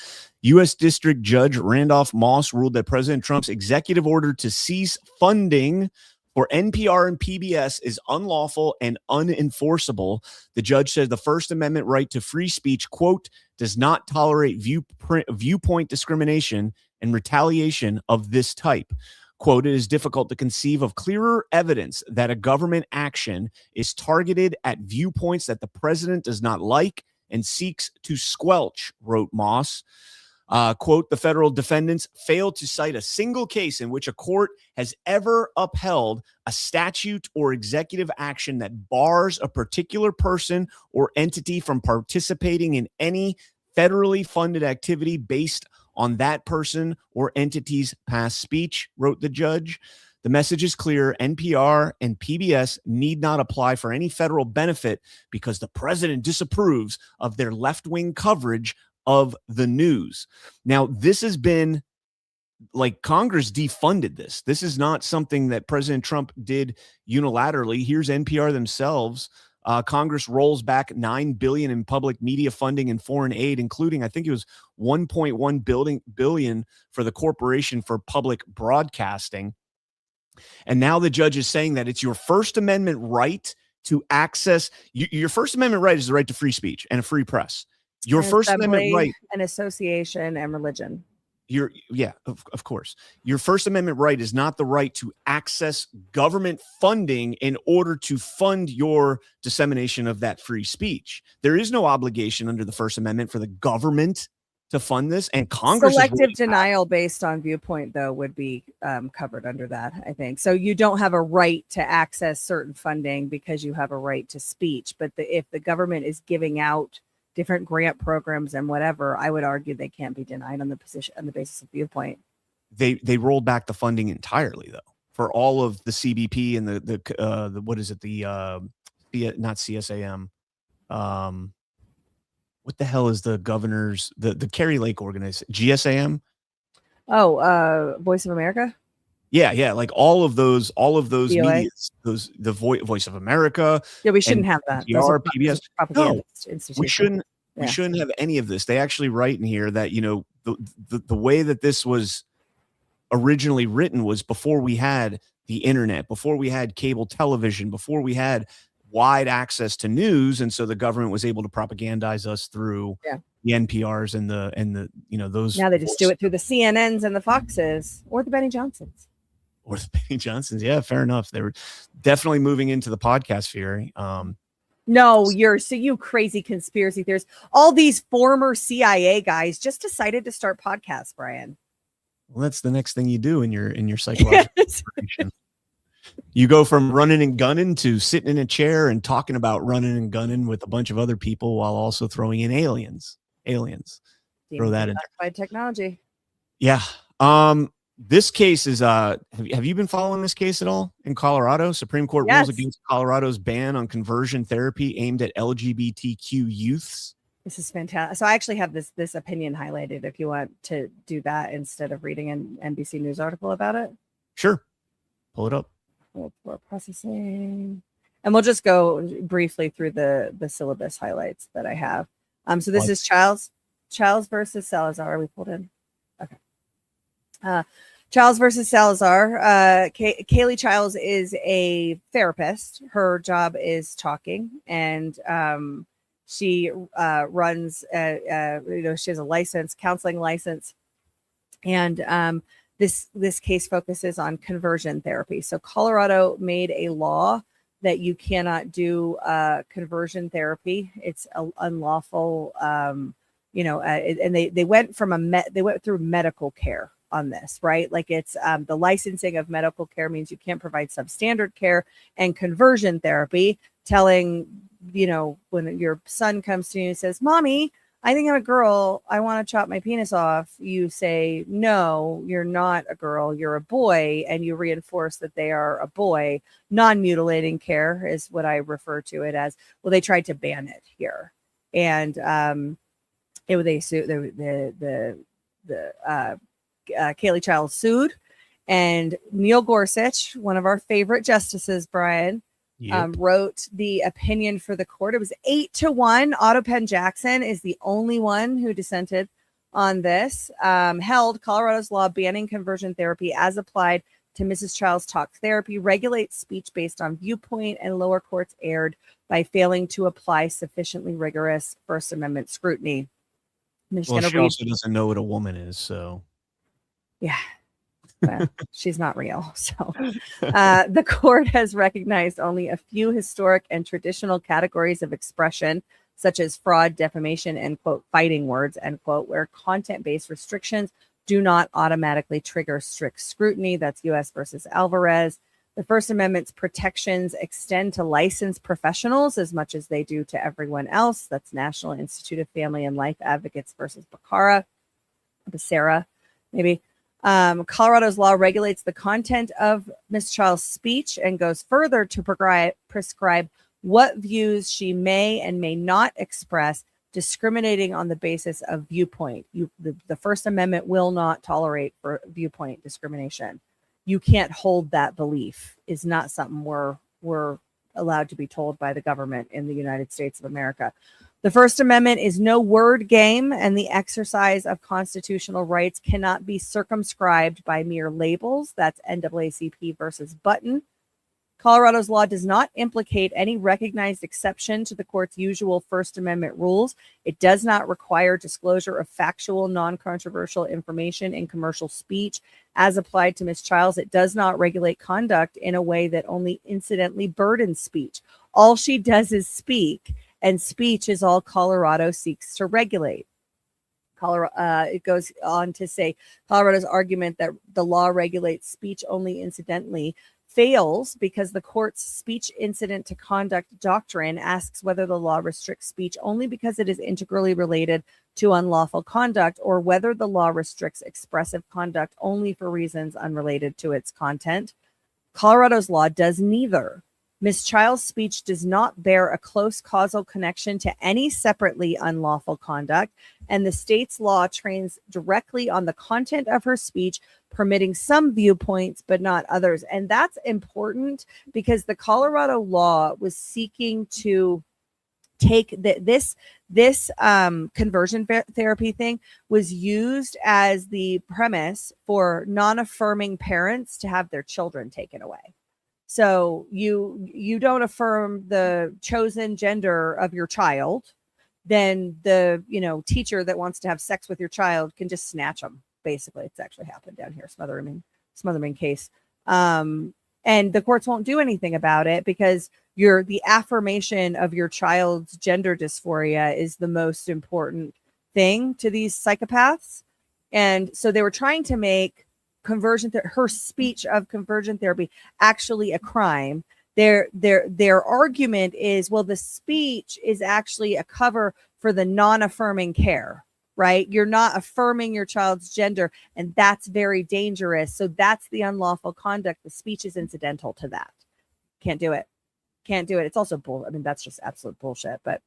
U.S. District Judge Randolph Moss ruled that President Trump's executive order to cease funding for NPR and PBS is unlawful and unenforceable. The judge said the First Amendment right to free speech, quote, does not tolerate viewpoint discrimination and retaliation of this type. Quote, it is difficult to conceive of clearer evidence that a government action is targeted at viewpoints that the president does not like and seeks to squelch, wrote Moss. Quote, the federal defendants failed to cite a single case in which a court has ever upheld a statute or executive action that bars a particular person or entity from participating in any federally funded activity based on that person or entity's past speech, wrote the judge. The message is clear. NPR and PBS need not apply for any federal benefit because the president disapproves of their left-wing coverage of the news. Now, this has been like Congress defunded this. This is not something that President Trump did unilaterally. Here's NPR themselves. Congress rolls back $9 billion in public media funding and foreign aid, including, I think it was $1.1 billion for the Corporation for Public Broadcasting. And now the judge is saying that it's your First Amendment right to access. Your First Amendment right is the right to free speech and a free press. Your First Amendment right, an association and religion. Of course. Your First Amendment right is not the right to access government funding in order to fund your dissemination of that free speech. There is no obligation under the First Amendment for the government to fund this, and Congress. Selective denial based on viewpoint, though, would be covered under that, I think. So you don't have a right to access certain funding because you have a right to speech. But if the government is giving out different grant programs and whatever, I would argue they can't be denied on the basis of viewpoint. They rolled back the funding entirely, though, for all of the CBP and the what is it, the not CSAM. What the hell is the governor's the Kerry Lake organization? GSAM? Oh, Voice of America? Yeah, like all of those VOA? medias, the Voice of America. Yeah, we shouldn't have that. NPR, PBS. No, we shouldn't. Yeah. We shouldn't have any of this. They actually write in here that, you know, the way that this was originally written was before we had the internet, before we had cable television, before we had wide access to news, and so the government was able to propagandize us through the NPRs and the you know, those. Now they just do it through the CNNs and the Foxes or the Benny Johnsons. Or the Benny Johnsons. Yeah, fair enough. They were definitely moving into the podcast sphere. No, you crazy conspiracy theorists. All these former CIA guys just decided to start podcasts, Brian. Well, that's the next thing you do in your psychological preparation. You go from running and gunning to sitting in a chair and talking about running and gunning with a bunch of other people while also throwing in aliens. Throw that in by technology. Yeah. This case is have you been following this case at all in Colorado? Supreme Court rules against Colorado's ban on conversion therapy aimed at LGBTQ youths. This is fantastic. So I actually have this opinion highlighted if you want to do that instead of reading an NBC News article about it. Sure. Pull it up. For processing. And we'll just go briefly through the syllabus highlights that I have. So this is Childs versus Salazar. We pulled in. Okay. Childs versus Salazar. Kaylee Childs is a therapist. Her job is talking, and she runs. She has a license, counseling license, and this case focuses on conversion therapy. So Colorado made a law that you cannot do conversion therapy. It's unlawful. And they went through medical care on this, right? Like it's the licensing of medical care means you can't provide substandard care, and conversion therapy, telling, when your son comes to you and says, "Mommy, I think I'm a girl. I want to chop my penis off." You say, "No, you're not a girl. You're a boy." And you reinforce that they are a boy. Non-mutilating care is what I refer to it as. Well, they tried to ban it here. And they sued Kaylee Childs sued, and Neil Gorsuch, one of our favorite justices, Brian, wrote the opinion for the court. It was 8-1. Otto Penn Jackson is the only one who dissented on this. Held Colorado's law banning conversion therapy as applied to Mrs. Childs' talk therapy regulates speech based on viewpoint, and lower courts erred by failing to apply sufficiently rigorous First Amendment scrutiny. Well, she also doesn't know what a woman is, so. Yeah. Well, she's not real. So the court has recognized only a few historic and traditional categories of expression, such as fraud, defamation, and, quote, fighting words, end quote, where content-based restrictions do not automatically trigger strict scrutiny. That's U.S. versus Alvarez. The First Amendment's protections extend to licensed professionals as much as they do to everyone else. That's National Institute of Family and Life Advocates versus Becerra, maybe. Colorado's law regulates the content of Ms. Child's speech and goes further to prescribe what views she may and may not express, discriminating on the basis of viewpoint. The First Amendment will not tolerate for viewpoint discrimination. You can't hold that belief is not something we're allowed to be told by the government in the United States of America. The First Amendment is no word game, and the exercise of constitutional rights cannot be circumscribed by mere labels. That's NAACP versus Button. Colorado's law does not implicate any recognized exception to the court's usual First Amendment rules. It does not require disclosure of factual, non-controversial information in commercial speech. As applied to Ms. Childs, it does not regulate conduct in a way that only incidentally burdens speech. All she does is speak, and speech is all Colorado seeks to regulate. It goes on to say Colorado's argument that the law regulates speech only incidentally fails because the court's speech incident to conduct doctrine asks whether the law restricts speech only because it is integrally related to unlawful conduct, or whether the law restricts expressive conduct only for reasons unrelated to its content. Colorado's law does neither. Ms. Child's speech does not bear a close causal connection to any separately unlawful conduct, and the state's law trains directly on the content of her speech, permitting some viewpoints but not others. And that's important because the Colorado law was seeking to take this conversion therapy thing was used as the premise for non-affirming parents to have their children taken away. So you don't affirm the chosen gender of your child, then the teacher that wants to have sex with your child can just snatch them. Basically, it's actually happened down here, Smotherman case. And the courts won't do anything about it because the affirmation of your child's gender dysphoria is the most important thing to these psychopaths. And so they were trying to make her speech of conversion therapy actually a crime. Their argument is, well, the speech is actually a cover for the non-affirming care, right? You're not affirming your child's gender, and that's very dangerous. So that's the unlawful conduct. The speech is incidental to that. Can't do it. It's also that's just absolute bullshit. But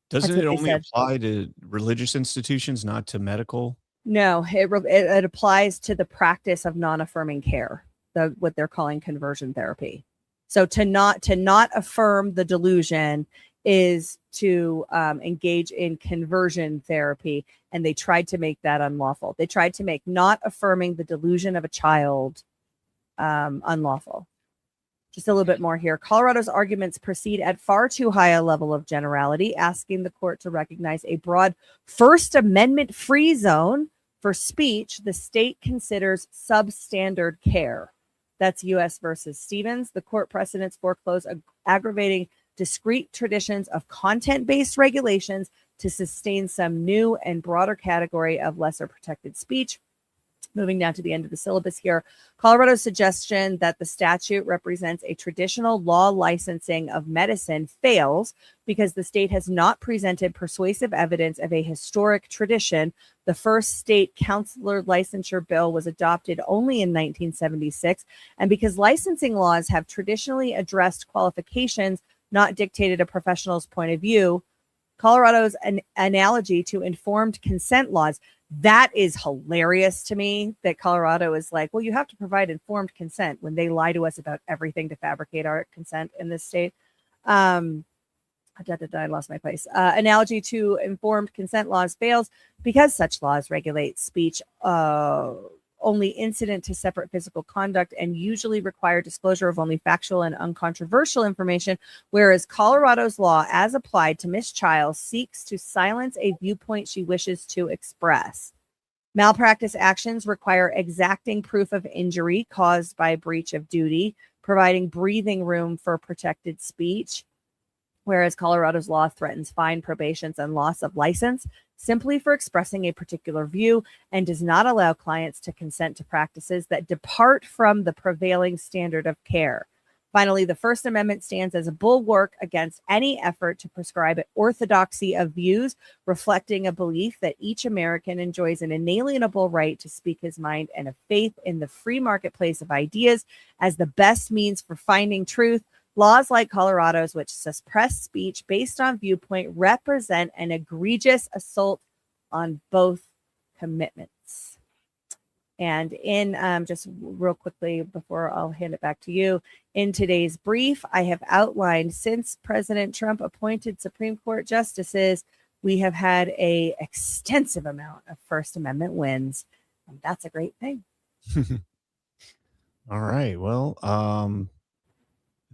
doesn't it only apply to religious institutions, not to medical? No, it applies to the practice of non-affirming care, what they're calling conversion therapy. So to not affirm the delusion is to engage in conversion therapy, and they tried to make that unlawful. They tried to make not affirming the delusion of a child unlawful. Just a little bit more here. Colorado's arguments proceed at far too high a level of generality, asking the court to recognize a broad First Amendment free zone for speech the state considers substandard care. That's U.S. versus Stevens. The court precedents foreclose aggravating discrete traditions of content-based regulations to sustain some new and broader category of lesser protected speech. Moving down to the end of the syllabus here, Colorado's suggestion that the statute represents a traditional law licensing of medicine fails because the state has not presented persuasive evidence of a historic tradition. The first state counselor licensure bill was adopted only in 1976, and because licensing laws have traditionally addressed qualifications, not dictated a professional's point of view, Colorado's an analogy to informed consent laws. That is hilarious to me that Colorado is like, well, you have to provide informed consent when they lie to us about everything to fabricate our consent in this state. I lost my place. Analogy to informed consent laws fails because such laws regulate speech only incident to separate physical conduct and usually require disclosure of only factual and uncontroversial information, whereas Colorado's law, as applied to Ms. Childs, seeks to silence a viewpoint she wishes to express. Malpractice actions require exacting proof of injury caused by breach of duty, providing breathing room for protected speech. whereas Colorado's law threatens fine, probations, and loss of license simply for expressing a particular view and does not allow clients to consent to practices that depart from the prevailing standard of care. Finally, the First Amendment stands as a bulwark against any effort to prescribe orthodoxy of views, reflecting a belief that each American enjoys an inalienable right to speak his mind and a faith in the free marketplace of ideas as the best means for finding truth. Laws like Colorado's, which suppress speech based on viewpoint, represent an egregious assault on both commitments. And in just real quickly before I'll hand it back to you, in today's brief, I have outlined since President Trump appointed Supreme Court justices, we have had a extensive amount of First Amendment wins. And that's a great thing. All right. Well,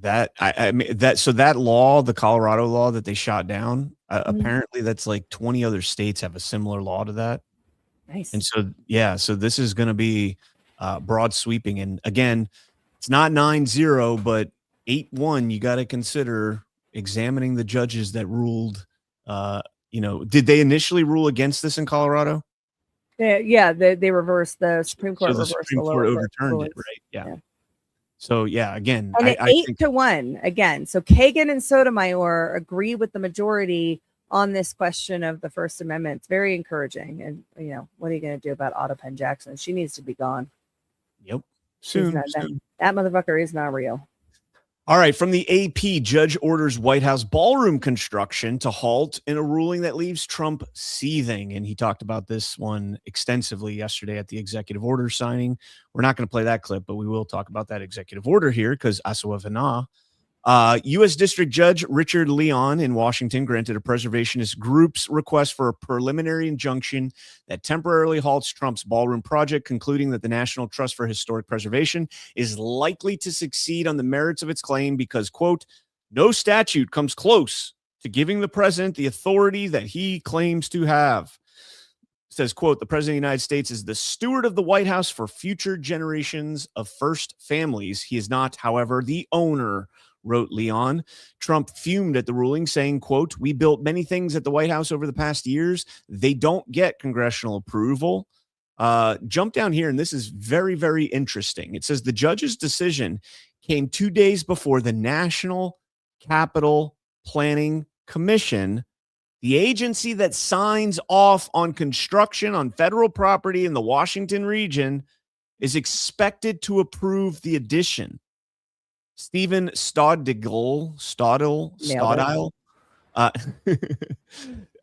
that law, the Colorado law that they shot down, apparently that's like 20 other states have a similar law to that. Nice. And so, yeah, so this is going to be broad sweeping. And again, it's not 9-0, but 8-1. You got to consider examining the judges that ruled. Did they initially rule against this in Colorado? Yeah, they reversed the Supreme Court. So the Supreme Court overturned it, right? Yeah. So yeah, again, and 8-1 again. So Kagan and Sotomayor agree with the majority on this question of the First Amendment. It's very encouraging. And what are you going to do about Otto Penn Jackson? She needs to be gone. Yep. Soon. That motherfucker is not real. All right. From the AP, judge orders White House ballroom construction to halt in a ruling that leaves Trump seething. And he talked about this one extensively yesterday at the executive order signing. We're not going to play that clip, but we will talk about that executive order here because Asawavana. U.S. District Judge Richard Leon in Washington granted a preservationist group's request for a preliminary injunction that temporarily halts Trump's ballroom project, concluding that the National Trust for Historic Preservation is likely to succeed on the merits of its claim because, quote, no statute comes close to giving the president the authority that he claims to have. It says, quote, the president of the United States is the steward of the White House for future generations of first families. He is not, however, the owner, wrote Leon. Trump fumed at the ruling, saying, quote, we built many things at the White House over the past years. They don't get congressional approval. Jump down here, and this is very, very interesting. It says the judge's decision came 2 days before the National Capital Planning Commission, the agency that signs off on construction on federal property in the Washington region, is expected to approve the addition. Stephen Stodile, a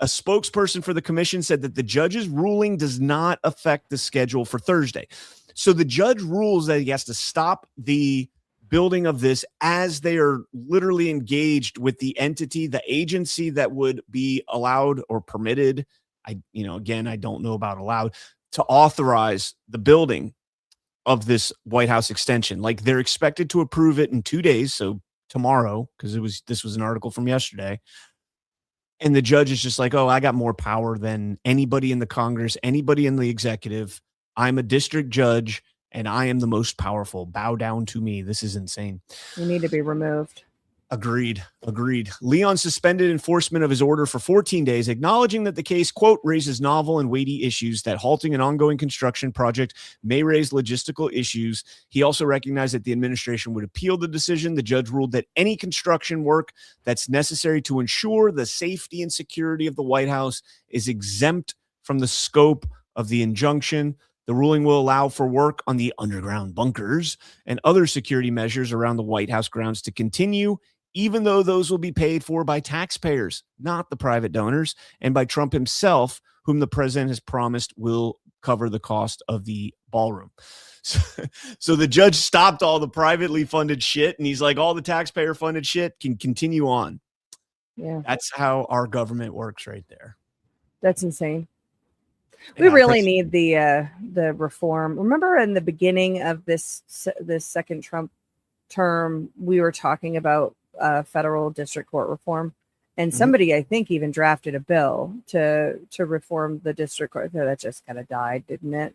spokesperson for the commission, said that the judge's ruling does not affect the schedule for Thursday. So the judge rules that he has to stop the building of this as they are literally engaged with the entity, the agency that would be allowed or permitted. I don't know about allowed to authorize the building of this White House extension. Like they're expected to approve it in 2 days. So tomorrow, because this was an article from yesterday. And the judge is just like, oh, I got more power than anybody in the Congress, anybody in the executive. I'm a district judge and I am the most powerful. Bow down to me. This is insane. You need to be removed. Agreed. Leon suspended enforcement of his order for 14 days, acknowledging that the case, quote, raises novel and weighty issues, that halting an ongoing construction project may raise logistical issues. He also recognized that the administration would appeal the decision. The judge ruled that any construction work that's necessary to ensure the safety and security of the White House is exempt from the scope of the injunction. The ruling will allow for work on the underground bunkers and other security measures around the White House grounds to continue, even though those will be paid for by taxpayers, not the private donors, and by Trump himself, whom the president has promised will cover the cost of the ballroom. So the judge stopped all the privately funded shit, and he's like, all the taxpayer funded shit can continue on. Yeah. That's how our government works right there. That's insane. We really need the reform. Remember in the beginning of this second Trump term, we were talking about federal district court reform, and somebody I think even drafted a bill to reform the district court. That just kind of died, didn't it?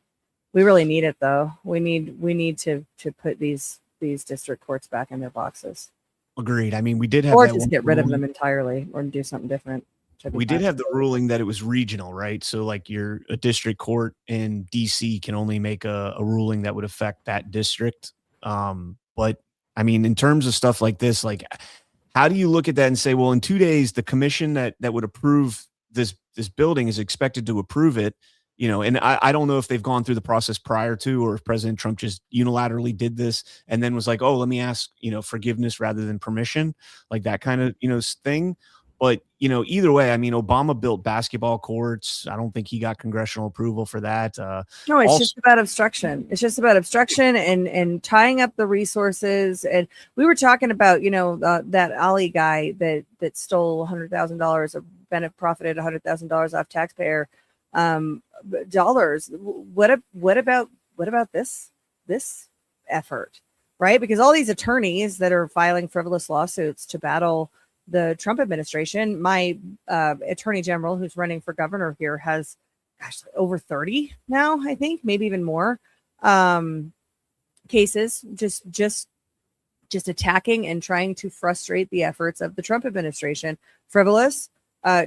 We really need it though. We need to put these district courts back in their boxes. Agreed. I mean, we did have Or that just one get rid of ruling. them entirely or do something different. We did have the ruling that it was regional, right? So like a district court in DC can only make a ruling that would affect that district. But I mean, in terms of stuff like this, like how do you look at that and say, well, in 2 days, the commission that would approve this building is expected to approve it, you know, and I don't know if they've gone through the process prior to, or if President Trump just unilaterally did this and then was like, oh, let me ask, you know, forgiveness rather than permission, like that kind of, you know, thing. But, you know, either way, I mean, Obama built basketball courts. I don't think he got congressional approval for that. No, it's just about obstruction. It's just about obstruction and tying up the resources. And we were talking about, you know, that Ali guy that stole $100,000 of profited $100,000 off taxpayer dollars. What about this effort, right? Because all these attorneys that are filing frivolous lawsuits to battle the Trump administration, my attorney general who's running for governor here has, over 30 now, I think, maybe even more cases, just attacking and trying to frustrate the efforts of the Trump administration. Frivolous,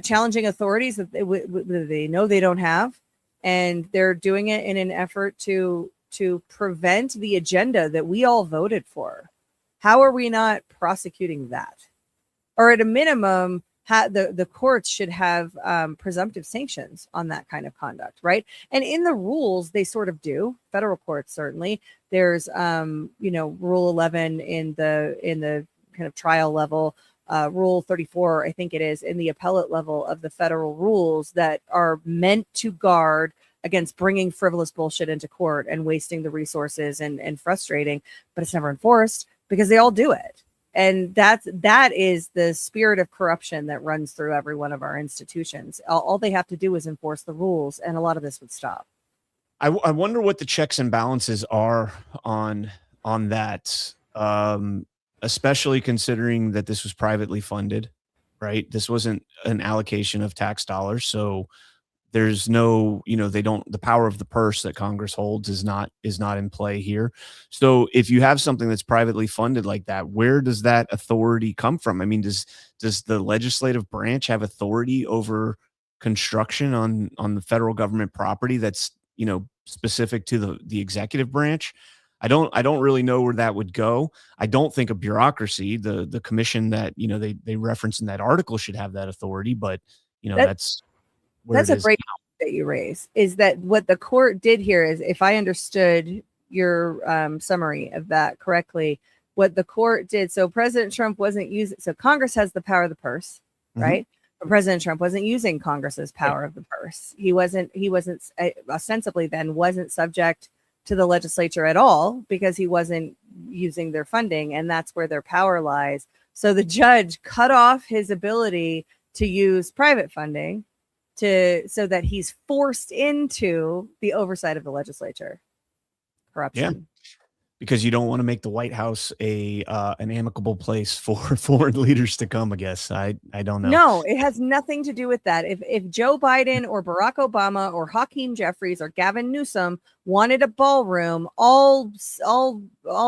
challenging authorities that they know they don't have, and they're doing it in an effort to prevent the agenda that we all voted for. How are we not prosecuting that? Or at a minimum, the courts should have presumptive sanctions on that kind of conduct, right? And in the rules, they sort of do. Federal courts certainly. There's Rule 11 in the kind of trial level, Rule 34, I think it is, in the appellate level of the federal rules that are meant to guard against bringing frivolous bullshit into court and wasting the resources and frustrating, but it's never enforced because they all do it. And that is the spirit of corruption that runs through every one of our institutions. All they have to do is enforce the rules, and a lot of this would stop. I wonder what the checks and balances are on that, especially considering that this was privately funded, right? This wasn't an allocation of tax dollars, so there's no, the power of the purse that Congress holds is not in play here. So if you have something that's privately funded like that, where does that authority come from? I mean, does the legislative branch have authority over construction on the federal government property that's, specific to the executive branch? I don't really know where that would go. I don't think a bureaucracy, the commission that, they reference in that article, should have that authority, but that's a great point that you raise, is that what the court did here is, if I understood your summary of that correctly, what the court did, so President Trump wasn't using, so Congress has the power of the purse, right? But President Trump wasn't using Congress's power of the purse. He wasn't ostensibly then wasn't subject to the legislature at all, because he wasn't using their funding, and that's where their power lies. So the judge cut off his ability to use private funding so that he's forced into the oversight of the legislature. Corruption. Yeah, because you don't want to make the White House an amicable place for foreign leaders to come, I guess. I don't know. No, it has nothing to do with that. If Joe Biden or Barack Obama or Hakeem Jeffries or Gavin Newsom wanted a ballroom, all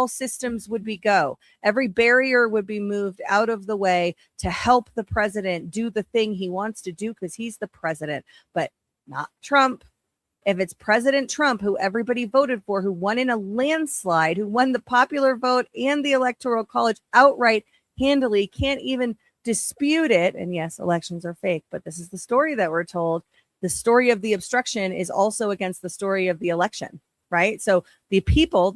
systems would be go. Every barrier would be moved out of the way to help the president do the thing he wants to do, because he's the president, but not Trump. If it's President Trump, who everybody voted for, who won in a landslide, who won the popular vote and the Electoral College outright, handily, can't even dispute it. And yes, elections are fake, but this is the story that we're told. The story of the obstruction is also against the story of the election, right? So the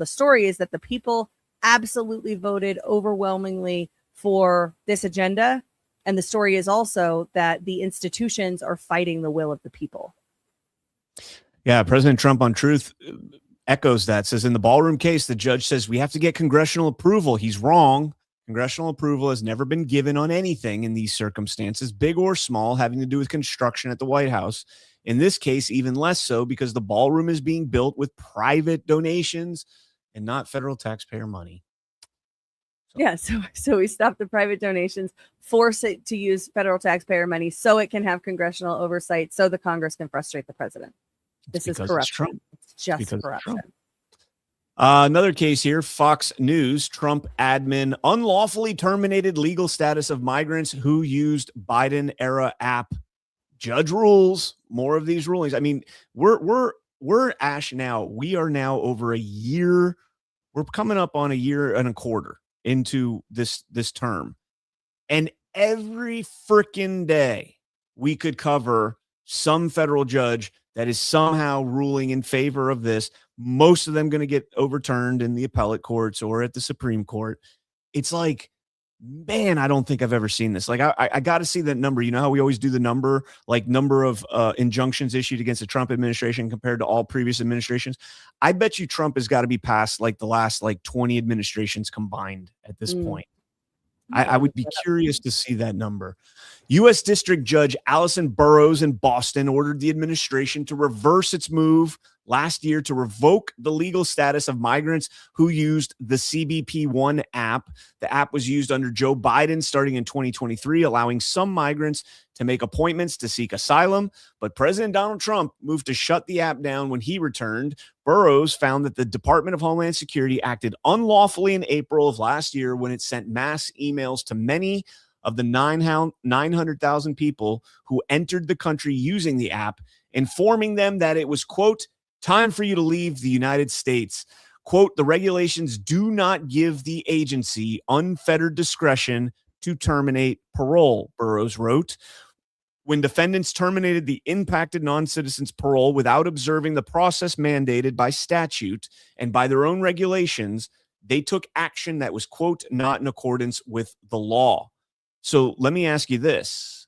story is that the people absolutely voted overwhelmingly for this agenda. And the story is also that the institutions are fighting the will of the people. Yeah, President Trump on Truth echoes that, says in the ballroom case, the judge says we have to get congressional approval. He's wrong. Congressional approval has never been given on anything in these circumstances, big or small, having to do with construction at the White House. In this case, even less so, because the ballroom is being built with private donations and not federal taxpayer money. Yeah, so we stop the private donations, force it to use federal taxpayer money so it can have congressional oversight, so the Congress can frustrate the president. This is corruption. It's just corruption. Another case here, Fox News, Trump admin unlawfully terminated legal status of migrants who used Biden era app. Judge rules. More of these rulings. I mean, we're Ash now. We are now over a year. We're coming up on a year and a quarter into this term. And every freaking day we could cover some federal judge that is somehow ruling in favor of this. Most of them going to get overturned in the appellate courts or at the Supreme Court. It's like, man, I don't think I've ever seen this. Like, I got to see that number. You know how we always do the number of injunctions issued against the Trump administration compared to all previous administrations. I bet you Trump has got to be past like the last 20 administrations combined at this point. I would be curious to see that number. U.S. District Judge Allison Burroughs in Boston ordered the administration to reverse its move last year to revoke the legal status of migrants who used the CBP-1 app. The app was used under Joe Biden starting in 2023, allowing some migrants to make appointments to seek asylum. But President Donald Trump moved to shut the app down when he returned. Burroughs found that the Department of Homeland Security acted unlawfully in April of last year when it sent mass emails to many of the 900,000 people who entered the country using the app, informing them that it was, quote, time for you to leave the United States. Quote, the regulations do not give the agency unfettered discretion to terminate parole, Burroughs wrote. When defendants terminated the impacted non-citizens' parole without observing the process mandated by statute and by their own regulations, they took action that was, quote, not in accordance with the law. So let me ask you this.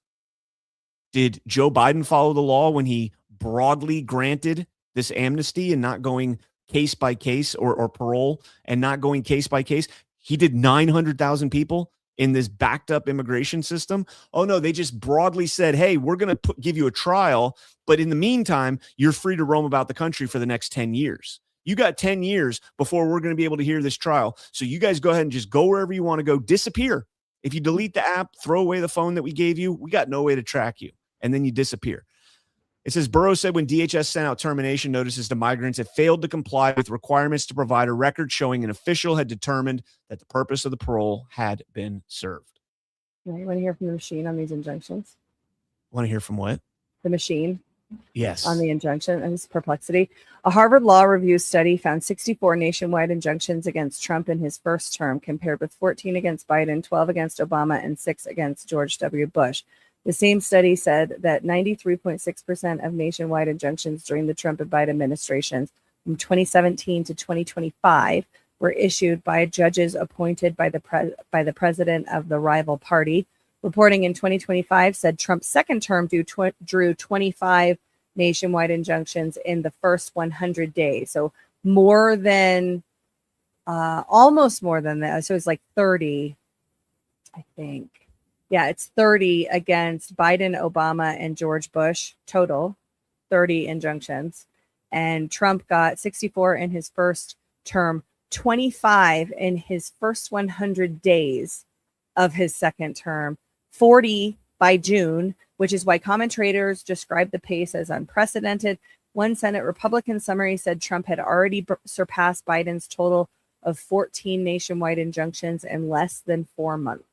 Did Joe Biden follow the law when he broadly granted this amnesty and not going case by case or parole and not going case by case? He did 900,000 people in this backed up immigration system. Oh no, they just broadly said, hey, we're going to give you a trial, but in the meantime, you're free to roam about the country for the next 10 years. You got 10 years before we're going to be able to hear this trial. So you guys go ahead and just go wherever you want to go, disappear. If you delete the app, throw away the phone that we gave you, we got no way to track you. And then you disappear. It says Burroughs said when DHS sent out termination notices to migrants, it failed to comply with requirements to provide a record showing an official had determined that the purpose of the parole had been served. You want to hear from the machine on these injunctions? Want to hear from what? The machine. Yes. On the injunction and his perplexity. A Harvard Law Review study found 64 nationwide injunctions against Trump in his first term, compared with 14 against Biden, 12 against Obama, and 6 against George W. Bush. The same study said that 93.6% of nationwide injunctions during the Trump and Biden administrations from 2017 to 2025 were issued by judges appointed by the president of the rival party. Reporting in 2025 said Trump's second term drew 25 nationwide injunctions in the first 100 days. So more than, almost more than that. So it's like 30, I think. Yeah, it's 30 against Biden, Obama, and George Bush, total 30 injunctions. And Trump got 64 in his first term, 25 in his first 100 days of his second term, 40 by June, which is why commentators describe the pace as unprecedented. One Senate Republican summary said Trump had already surpassed Biden's total of 14 nationwide injunctions in less than 4 months.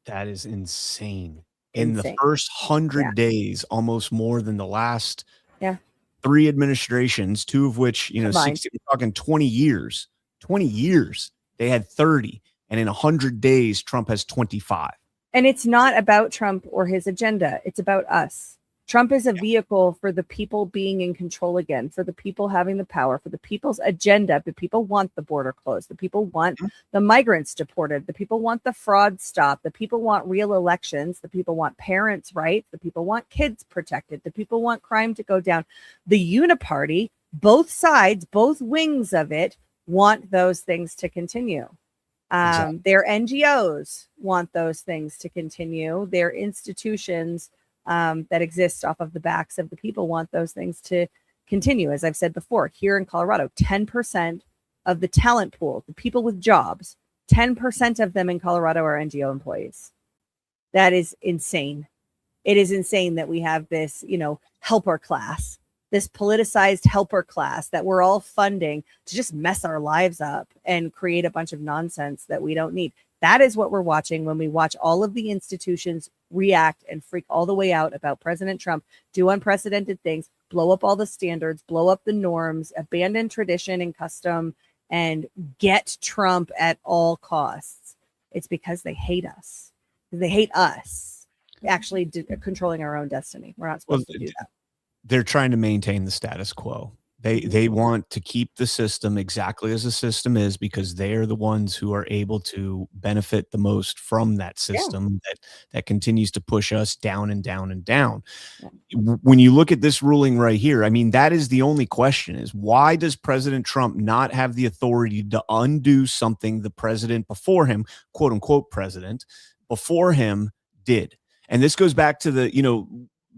That is insane. In the first 100 days, almost more than the last 3 administrations, 2 of which, 60, we're talking 20 years. 20 years, they had 30. And in 100 days, Trump has 25. And it's not about Trump or his agenda. It's about us. Trump is a vehicle for the people being in control again, for the people having the power, for the people's agenda. The people want the border closed. The people want the migrants deported. The people want the fraud stopped. The people want real elections. The people want parents' rights. The people want kids protected. The people want crime to go down. The uniparty, both sides, both wings of it, want those things to continue. Exactly. Their NGOs want those things to continue. Their institutions that exist off of the backs of the people want those things to continue. As I've said before, here in Colorado, 10% of the talent pool, the people with jobs, 10% of them in Colorado are NGO employees. That is insane. It is insane that we have this, helper class this politicized helper class that we're all funding to just mess our lives up and create a bunch of nonsense that we don't need. That is what we're watching when we watch all of the institutions react and freak all the way out about President Trump do unprecedented things, blow up all the standards, blow up the norms, abandon tradition and custom, and get Trump at all costs. It's because they hate us. They hate us actually controlling our own destiny. We're not supposed to do that. They're trying to maintain the status quo. They want to keep the system exactly as the system is because they are the ones who are able to benefit the most from that system that continues to push us down and down and down. Yeah. When you look at this ruling right here, I mean, that is the only question is why does President Trump not have the authority to undo something the president before him, quote unquote, president before him did? And this goes back to the,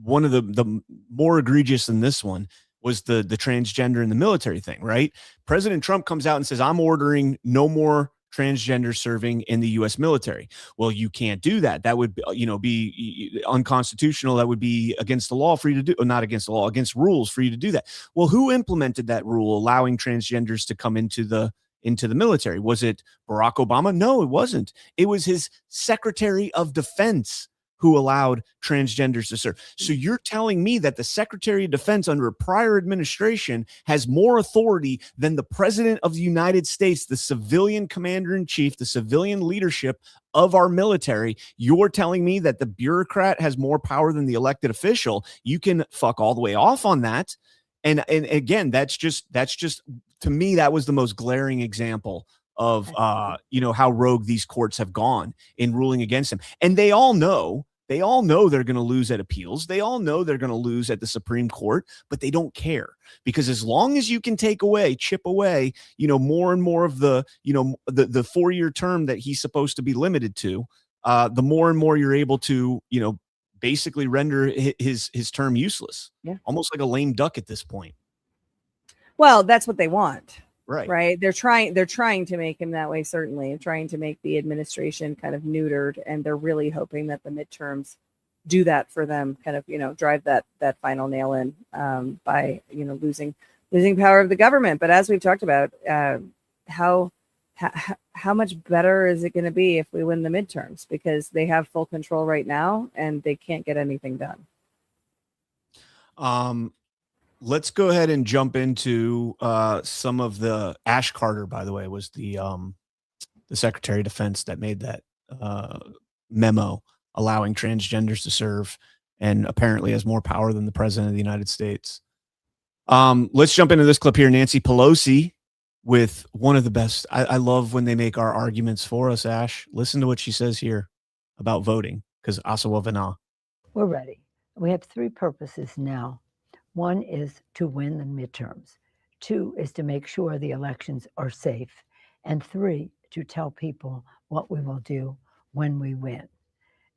one of the more egregious than this one was the transgender in the military thing, right? President Trump comes out and says, I'm ordering no more transgender serving in the U.S. military. Well, you can't do that. That would, be unconstitutional. That would be against the law for you to do, or not against the law, against rules for you to do that. Well, who implemented that rule allowing transgenders to come into the military? Was it Barack Obama? No, it wasn't. It was his Secretary of Defense who allowed transgenders to serve. So you're telling me that the Secretary of Defense under a prior administration has more authority than the President of the United States, the civilian commander-in-chief, the civilian leadership of our military. You're telling me that the bureaucrat has more power than the elected official. You can fuck all the way off on that. And again, that's just to me, that was the most glaring example of how rogue these courts have gone in ruling against him. And they all know they're going to lose at appeals. They all know they're going to lose at the Supreme Court, but they don't care because as long as you can chip away, more and more of the 4-year term that he's supposed to be limited to, the more and more you're able to, basically render his term useless. Yeah. Almost like a lame duck at this point. Well, that's what they want. Right. They're trying to make him that way, certainly, trying to make the administration kind of neutered. And they're really hoping that the midterms do that for them, kind of, drive that final nail in by, losing power of the government. But as we've talked about, how much better is it going to be if we win the midterms? Because they have full control right now and they can't get anything done. Let's go ahead and jump into some of the Ash Carter, by the way, was the Secretary of Defense that made that memo allowing transgenders to serve and apparently has more power than the President of the United States. Let's jump into this clip here. Nancy Pelosi with one of the best. I love when they make our arguments for us, Ash. Listen to what she says here about voting because Asawa Vana. We're ready. We have 3 purposes now. 1 is to win the midterms. 2 is to make sure the elections are safe. And 3, to tell people what we will do when we win.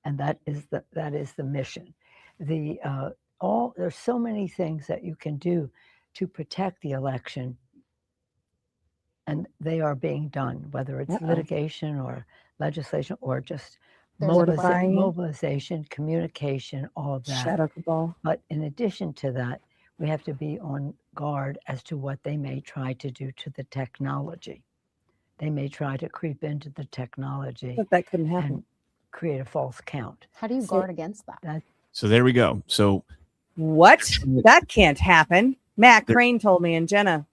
And that is the mission. There's so many things that you can do to protect the election, and they are being done, whether it's litigation or legislation or just mobilization, communication, all of that. Shadow cabal. But in addition to that, we have to be on guard as to what they may try to do to the technology. They may try to creep into the technology. But that couldn't happen. And create a false count. How do you guard against that? So there we go. So what? That can't happen. Matt Crane told me, and Jenna.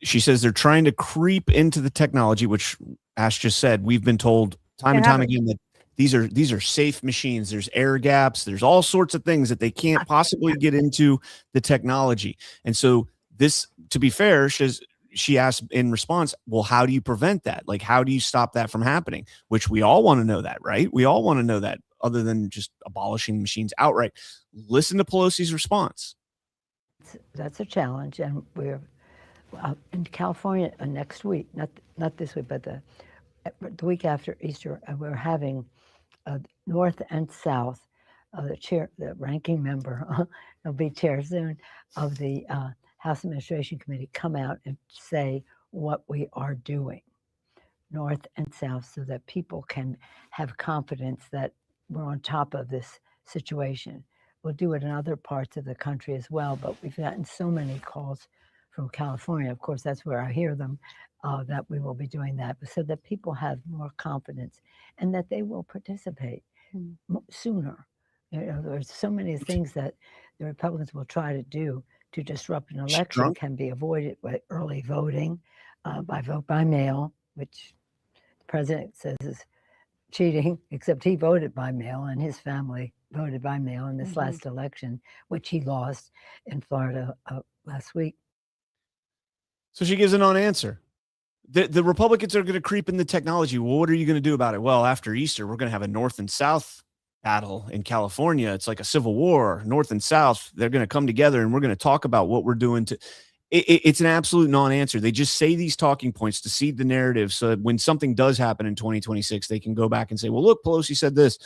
She says they're trying to creep into the technology, which Ash just said. We've been told time and time again that these are safe machines. There's air gaps. There's all sorts of things that they can't possibly get into the technology. And so this, to be fair, she asked in response, well, how do you prevent that? Like, how do you stop that from happening? Which we all want to know that, right? We all want to know that other than just abolishing machines outright. Listen to Pelosi's response. That's a challenge. And we're in California next week, not this week, but the week after Easter, we're having North and South, the ranking member, he'll be chair soon, of the House Administration Committee come out and say what we are doing, North and South, so that people can have confidence that we're on top of this situation. we'll do it in other parts of the country as well. But we've gotten so many calls from California. Of course, that's where I hear them, that we will be doing that so that people have more confidence and that they will participate sooner. You know, there's so many things that the Republicans will try to do to disrupt an election can be avoided by early voting, by vote by mail, which the president says is cheating, except he voted by mail and his family voted by mail in this last election, which he lost in Florida last week. So she gives a non-answer. The Republicans are going to creep in the technology. Well, what are you going to do about it? Well, after Easter, we're going to have a North and South battle in California. It's like a civil war, North and South. They're going to come together and we're going to talk about what we're doing to. It's an absolute non-answer. They just say these talking points to seed the narrative so that when something does happen in 2026, they can go back and say, well, look, Pelosi said this.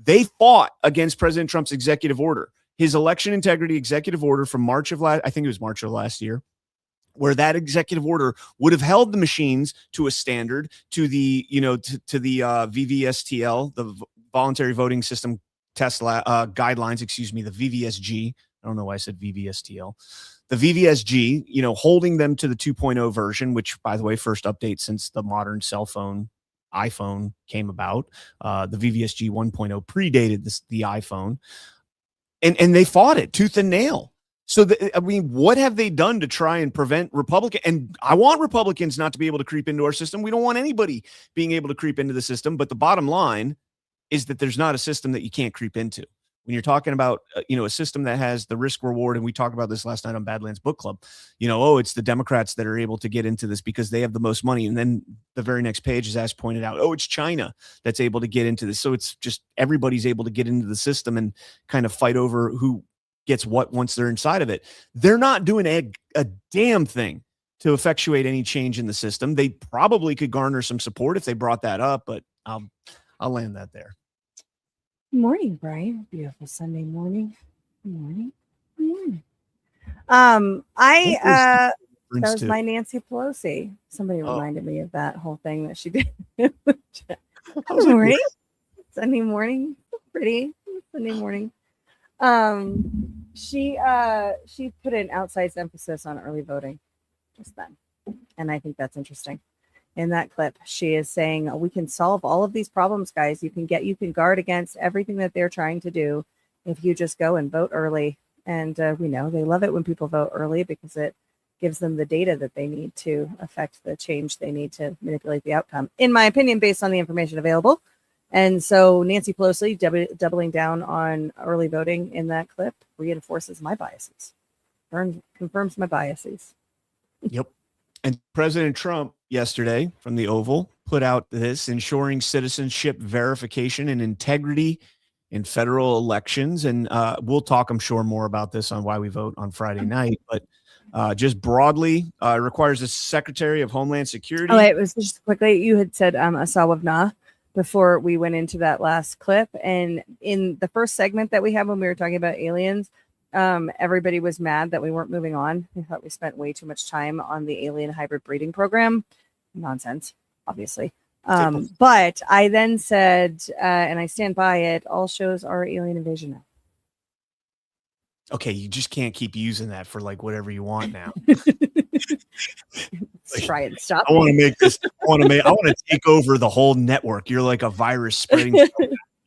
They fought against President Trump's executive order, his election integrity executive order from March of last year, where that executive order would have held the machines to a standard, to the, to the VVSTL, the voluntary voting system test guidelines, the VVSG. I don't know why I said VVSTL. The VVSG, holding them to the 2.0 version, which, by the way, first update since the modern cell phone, iPhone came about. The VVSG 1.0 predated the iPhone. And they fought it tooth and nail. So, what have they done to try and prevent Republicans? And I want Republicans not to be able to creep into our system. We don't want anybody being able to creep into the system. But the bottom line is that there's not a system that you can't creep into. When you're talking about, a system that has the risk reward, and we talked about this last night on Badlands Book Club, it's the Democrats that are able to get into this because they have the most money. And then the very next page, as Ash pointed out, it's China that's able to get into this. So it's just everybody's able to get into the system and kind of fight over who gets what once they're inside of it. They're not doing a damn thing to effectuate any change in the system. They probably could garner some support if they brought that up, but I'll land that there. Good morning, Brian. Beautiful Sunday morning. Good morning. Good morning. That was my Nancy Pelosi. Somebody reminded me of that whole thing that she did. Good morning. Sunday morning. Pretty Sunday morning. She put an outsized emphasis on early voting just then. And I think that's interesting. In that clip, she is saying, we can solve all of these problems, guys. You can guard against everything that they're trying to do if you just go and vote early. And we know they love it when people vote early because it gives them the data that they need to affect the change they need to manipulate the outcome, in my opinion, based on the information available. And so Nancy Pelosi doubling down on early voting in that clip reinforces my biases, confirms my biases. Yep. And President Trump yesterday from the Oval put out this ensuring citizenship verification and integrity in federal elections. And we'll talk, I'm sure, more about this on Why We Vote on Friday night. But just broadly, requires the Secretary of Homeland Security. Oh, it was just quickly. You had said Asawavna before we went into that last clip. And in the first segment that we had when we were talking about aliens, everybody was mad that we weren't moving on. They thought we spent way too much time on the alien hybrid breeding program. Nonsense, obviously. But I then said, and I stand by it, all shows are alien invasion now. Okay, you just can't keep using that for like whatever you want now. Let's try and stop. I want to make this. I want to take over the whole network. You're like a virus spreading.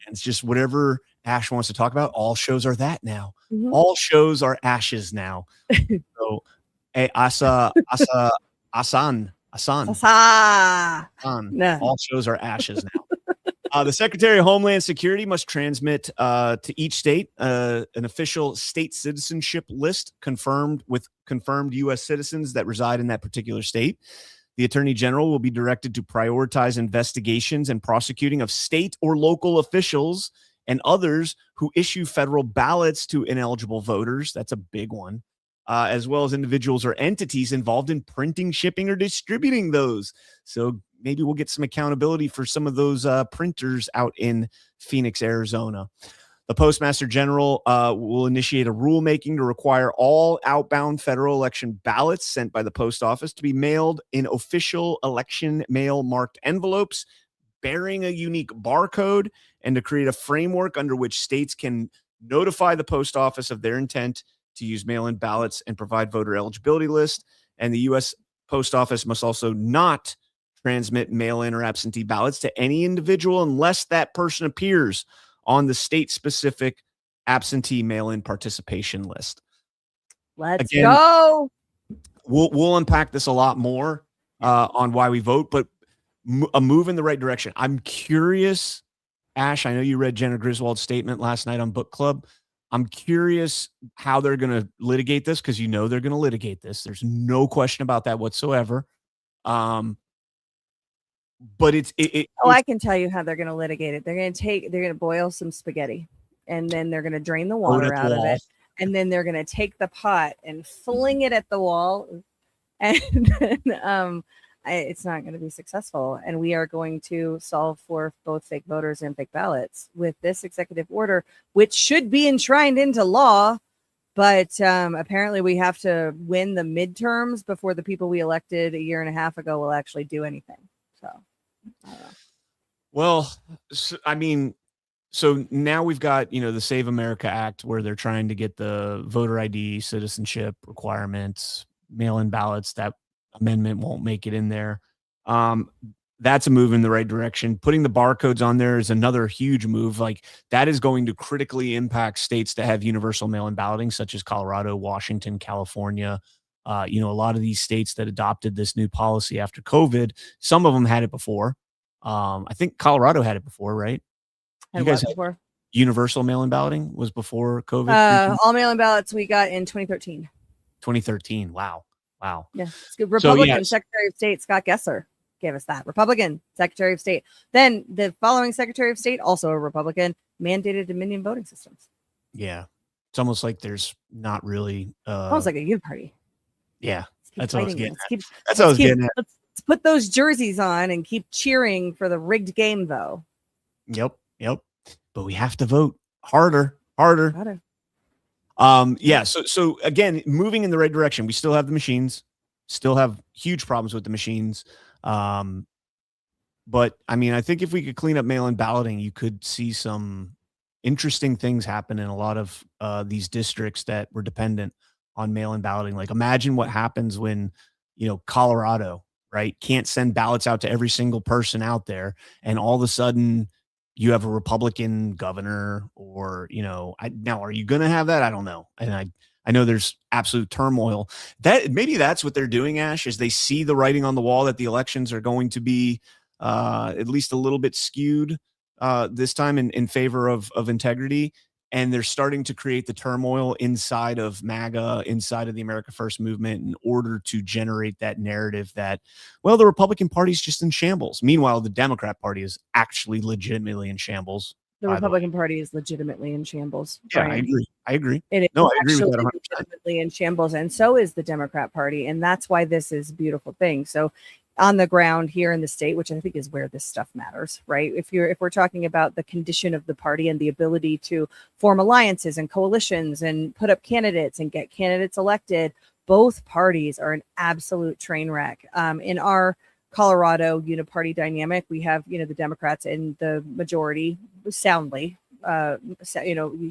It's just whatever Ash wants to talk about. All shows are that now. Mm-hmm. All shows are Ashes now. So, hey, Asan. No. All shows are Ashes now. The Secretary of Homeland Security must transmit to each state an official state citizenship list confirmed U.S. citizens that reside in that particular state. The Attorney General will be directed to prioritize investigations and prosecuting of state or local officials and others who issue federal ballots to ineligible voters. That's a big one. As well as individuals or entities involved in printing, shipping, or distributing those. So maybe we'll get some accountability for some of those printers out in Phoenix, Arizona. The Postmaster General will initiate a rulemaking to require all outbound federal election ballots sent by the post office to be mailed in official election mail marked envelopes bearing a unique barcode, and to create a framework under which states can notify the post office of their intent to use mail-in ballots and provide voter eligibility list. And the U.S. Post Office must also not transmit mail-in or absentee ballots to any individual unless that person appears on the state-specific absentee mail-in participation list. Let's go. We'll unpack this a lot more on why we vote, but a move in the right direction. I'm curious, Ash, I know you read Jenna Griswold's statement last night on Book Club. I'm curious how they're going to litigate this, because you know they're going to litigate this. There's no question about that whatsoever. But I can tell you how they're going to litigate it. They're going to boil some spaghetti, and then they're going to drain the water out of it. And then they're going to take the pot and fling it at the wall. And then it's not going to be successful. And we are going to solve for both fake voters and fake ballots with this executive order, which should be enshrined into law. But apparently we have to win the midterms before the people we elected a year and a half ago will actually do anything. So, I don't know. Well, so now we've got, the Save America Act, where they're trying to get the voter ID, citizenship requirements, mail-in ballots. That amendment won't make it in there. That's a move in the right direction. Putting the barcodes on there is another huge move. Like, that is going to critically impact states that have universal mail-in balloting, such as Colorado, Washington, California. A lot of these states that adopted this new policy after COVID, some of them had it before. I think Colorado had it before, right? You guys had before? Universal mail-in balloting was before COVID. All mail-in ballots we got in 2013. 2013. Wow. Yeah. It's good. Republican Secretary of State Scott Gessler gave us that. Republican Secretary of State. Then the following Secretary of State, also a Republican, mandated Dominion voting systems. Yeah. It's almost like there's not really almost like a youth party. Yeah. That's what I was getting at. Let's put those jerseys on and keep cheering for the rigged game, though. Yep. But we have to vote harder. Yeah. So again, moving in the right direction. We still have the machines, still have huge problems with the machines. But I think if we could clean up mail-in balloting, you could see some interesting things happen in a lot of these districts that were dependent on mail-in balloting. Like, imagine what happens when, Colorado, right, can't send ballots out to every single person out there, and all of a sudden you have a Republican governor, or, now, are you going to have that? I don't know. And I know there's absolute turmoil. That maybe that's what they're doing, Ash, is they see the writing on the wall that the elections are going to be at least a little bit skewed this time in favor of integrity. And they're starting to create the turmoil inside of MAGA, inside of the America First movement, in order to generate that narrative that, well, the Republican Party is just in shambles. Meanwhile, the Democrat Party is actually legitimately in shambles. The Republican Party is legitimately in shambles. Yeah, Brian. I agree. It is I agree with that 100%. Legitimately in shambles, and so is the Democrat Party, and that's why this is a beautiful thing. So, on the ground here in the state, which I think is where this stuff matters, right? If we're talking about the condition of the party and the ability to form alliances and coalitions and put up candidates and get candidates elected, both parties are an absolute train wreck. In our Colorado uniparty dynamic, we have, the Democrats in the majority soundly,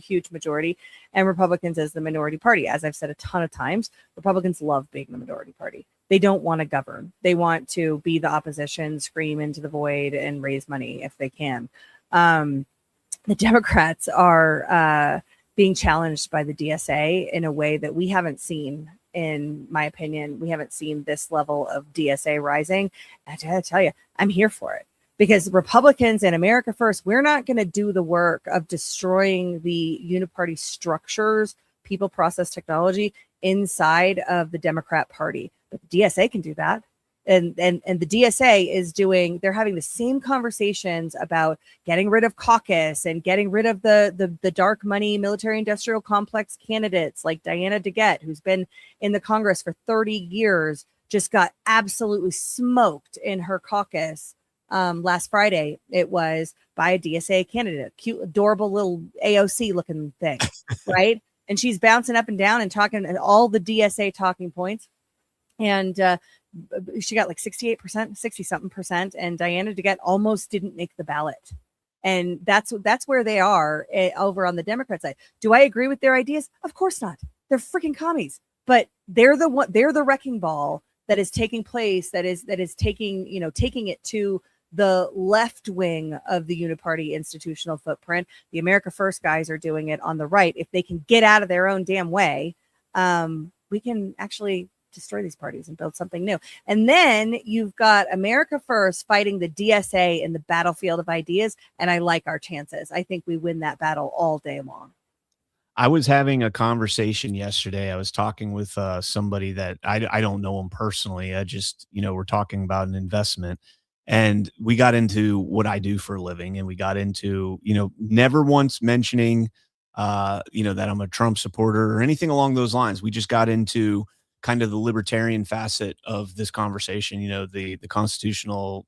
huge majority, and Republicans as the minority party. As I've said a ton of times, Republicans love being the minority party. They don't want to govern. They want to be the opposition, scream into the void, and raise money if they can. The Democrats are being challenged by the DSA in a way that we haven't seen. In my opinion, we haven't seen this level of DSA rising. And I gotta tell you, I'm here for it, because Republicans and America First, we're not going to do the work of destroying the uniparty structures, people, process, technology inside of the Democrat Party. But the DSA can do that. And the DSA they're having the same conversations about getting rid of caucus and getting rid of the dark money military industrial complex candidates like Diana DeGette, who's been in the Congress for 30 years, just got absolutely smoked in her caucus. Last Friday, it was by a DSA candidate, cute, adorable little AOC looking thing, right? And she's bouncing up and down and talking all the DSA talking points. And she got like 68%, 60 something percent. And Diana DeGette almost didn't make the ballot. And that's where they are over on the Democrat side. Do I agree with their ideas? Of course not. They're freaking commies. But they're the wrecking ball that is taking place, that is taking it to the left wing of the uniparty institutional footprint. The America First guys are doing it on the right. If they can get out of their own damn way, we can actually destroy these parties and build something new. And then you've got America First fighting the DSA in the battlefield of ideas. And I like our chances. I think we win that battle all day long. I was having a conversation yesterday. I was talking with somebody that I don't know him personally. I just, we're talking about an investment, and we got into what I do for a living, and we got into, never once mentioning, that I'm a Trump supporter or anything along those lines. We just got into kind of the libertarian facet of this conversation, the constitutional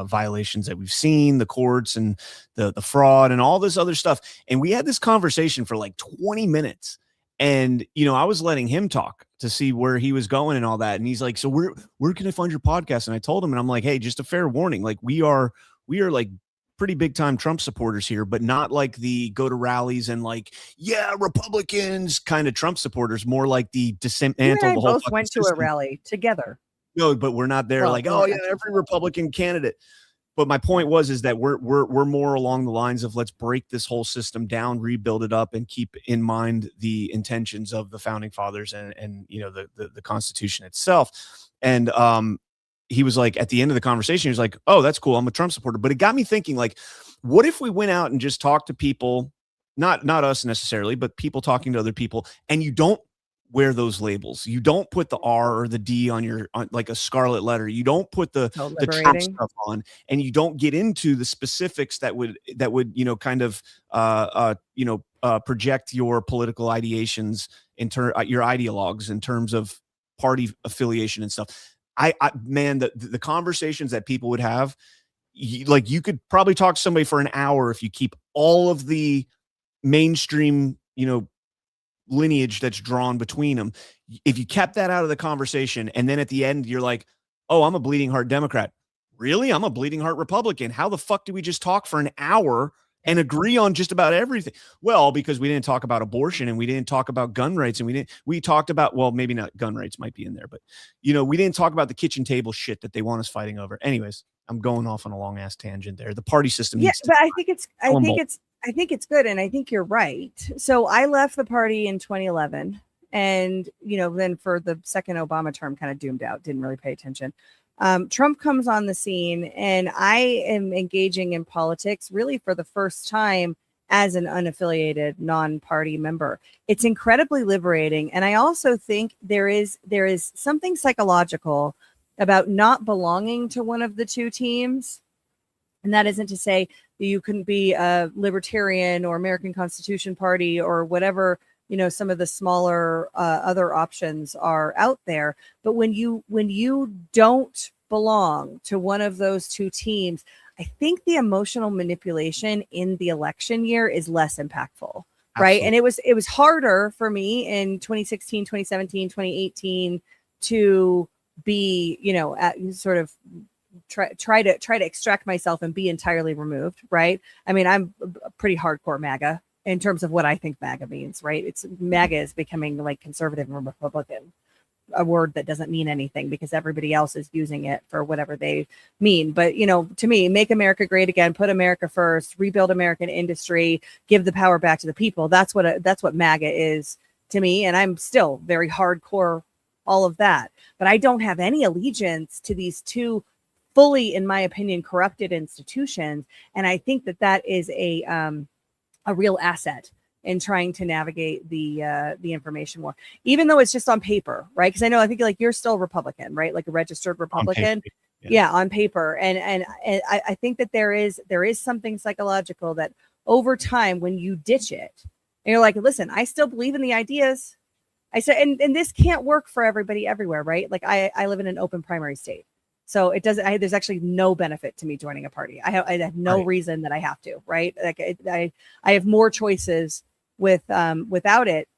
violations that we've seen, the courts and the fraud and all this other stuff. And we had this conversation for like 20 minutes. And, I was letting him talk to see where he was going and all that. And he's like, so where can I find your podcast? And I told him, and I'm like, hey, just a fair warning. Like we are like pretty big time Trump supporters here, but not like the go to rallies and like, yeah, Republicans kind of Trump supporters, more like the dismantle the whole both went to a rally together. No, but we're not there oh yeah, every Republican candidate. But my point is that we're more along the lines of let's break this whole system down, rebuild it up, and keep in mind the intentions of the founding fathers and the Constitution itself. And he was like, at the end of the conversation, he was like, oh, that's cool, I'm a Trump supporter. But it got me thinking, like, what if we went out and just talked to people, not us necessarily, but people talking to other people, and you don't wear those labels. You don't put the R or the D on like a scarlet letter. You don't put the Trump stuff on, and you don't get into the specifics that would kind of project your political ideations your ideologues in terms of party affiliation and stuff. Man, the conversations that people would have, you could probably talk to somebody for an hour if you keep all of the mainstream, lineage that's drawn between them. If you kept that out of the conversation, and then at the end you're like, oh, I'm a bleeding heart Democrat. Really? I'm a bleeding heart Republican. How the fuck did we just talk for an hour and agree on just about everything? Well, because we didn't talk about abortion, and we didn't talk about gun rights, and we talked about, well, maybe not gun rights might be in there, but we didn't talk about the kitchen table shit that they want us fighting over. Anyways, I'm going off on a long ass tangent there. The party system. Yeah, but I think it's good. And I think you're right. So I left the party in 2011, and, then for the second Obama term, kind of doomed out, didn't really pay attention. Trump comes on the scene, and I am engaging in politics really for the first time as an unaffiliated non-party member. It's incredibly liberating. And I also think there is something psychological about not belonging to one of the two teams. And that isn't to say that you couldn't be a libertarian or American Constitution Party or whatever, some of the smaller other options are out there. But when you don't belong to one of those two teams, I think the emotional manipulation in the election year is less impactful. Right. And it was harder for me in 2016, 2017, 2018 to be, sort of try to extract myself and be entirely removed. Right. I mean, I'm a pretty hardcore MAGA in terms of what I think MAGA means. Right. MAGA is becoming like conservative and Republican, a word that doesn't mean anything because everybody else is using it for whatever they mean. But, to me, make America great again, put America first, rebuild American industry, give the power back to the people. That's what MAGA is to me. And I'm still very hardcore, all of that. But I don't have any allegiance to these two fully, in my opinion, corrupted institutions. And I think that is a real asset in trying to navigate the information war, even though it's just on paper, right? Because I think like you're still Republican, right? Like a registered Republican. On paper. And I think that there is something psychological that over time, when you ditch it, and you're like, listen, I still believe in the ideas. I said, and this can't work for everybody everywhere, right? Like I live in an open primary state. So it doesn't, there's actually no benefit to me joining a party. I have no reason that I have to, right? Like I have more choices without it.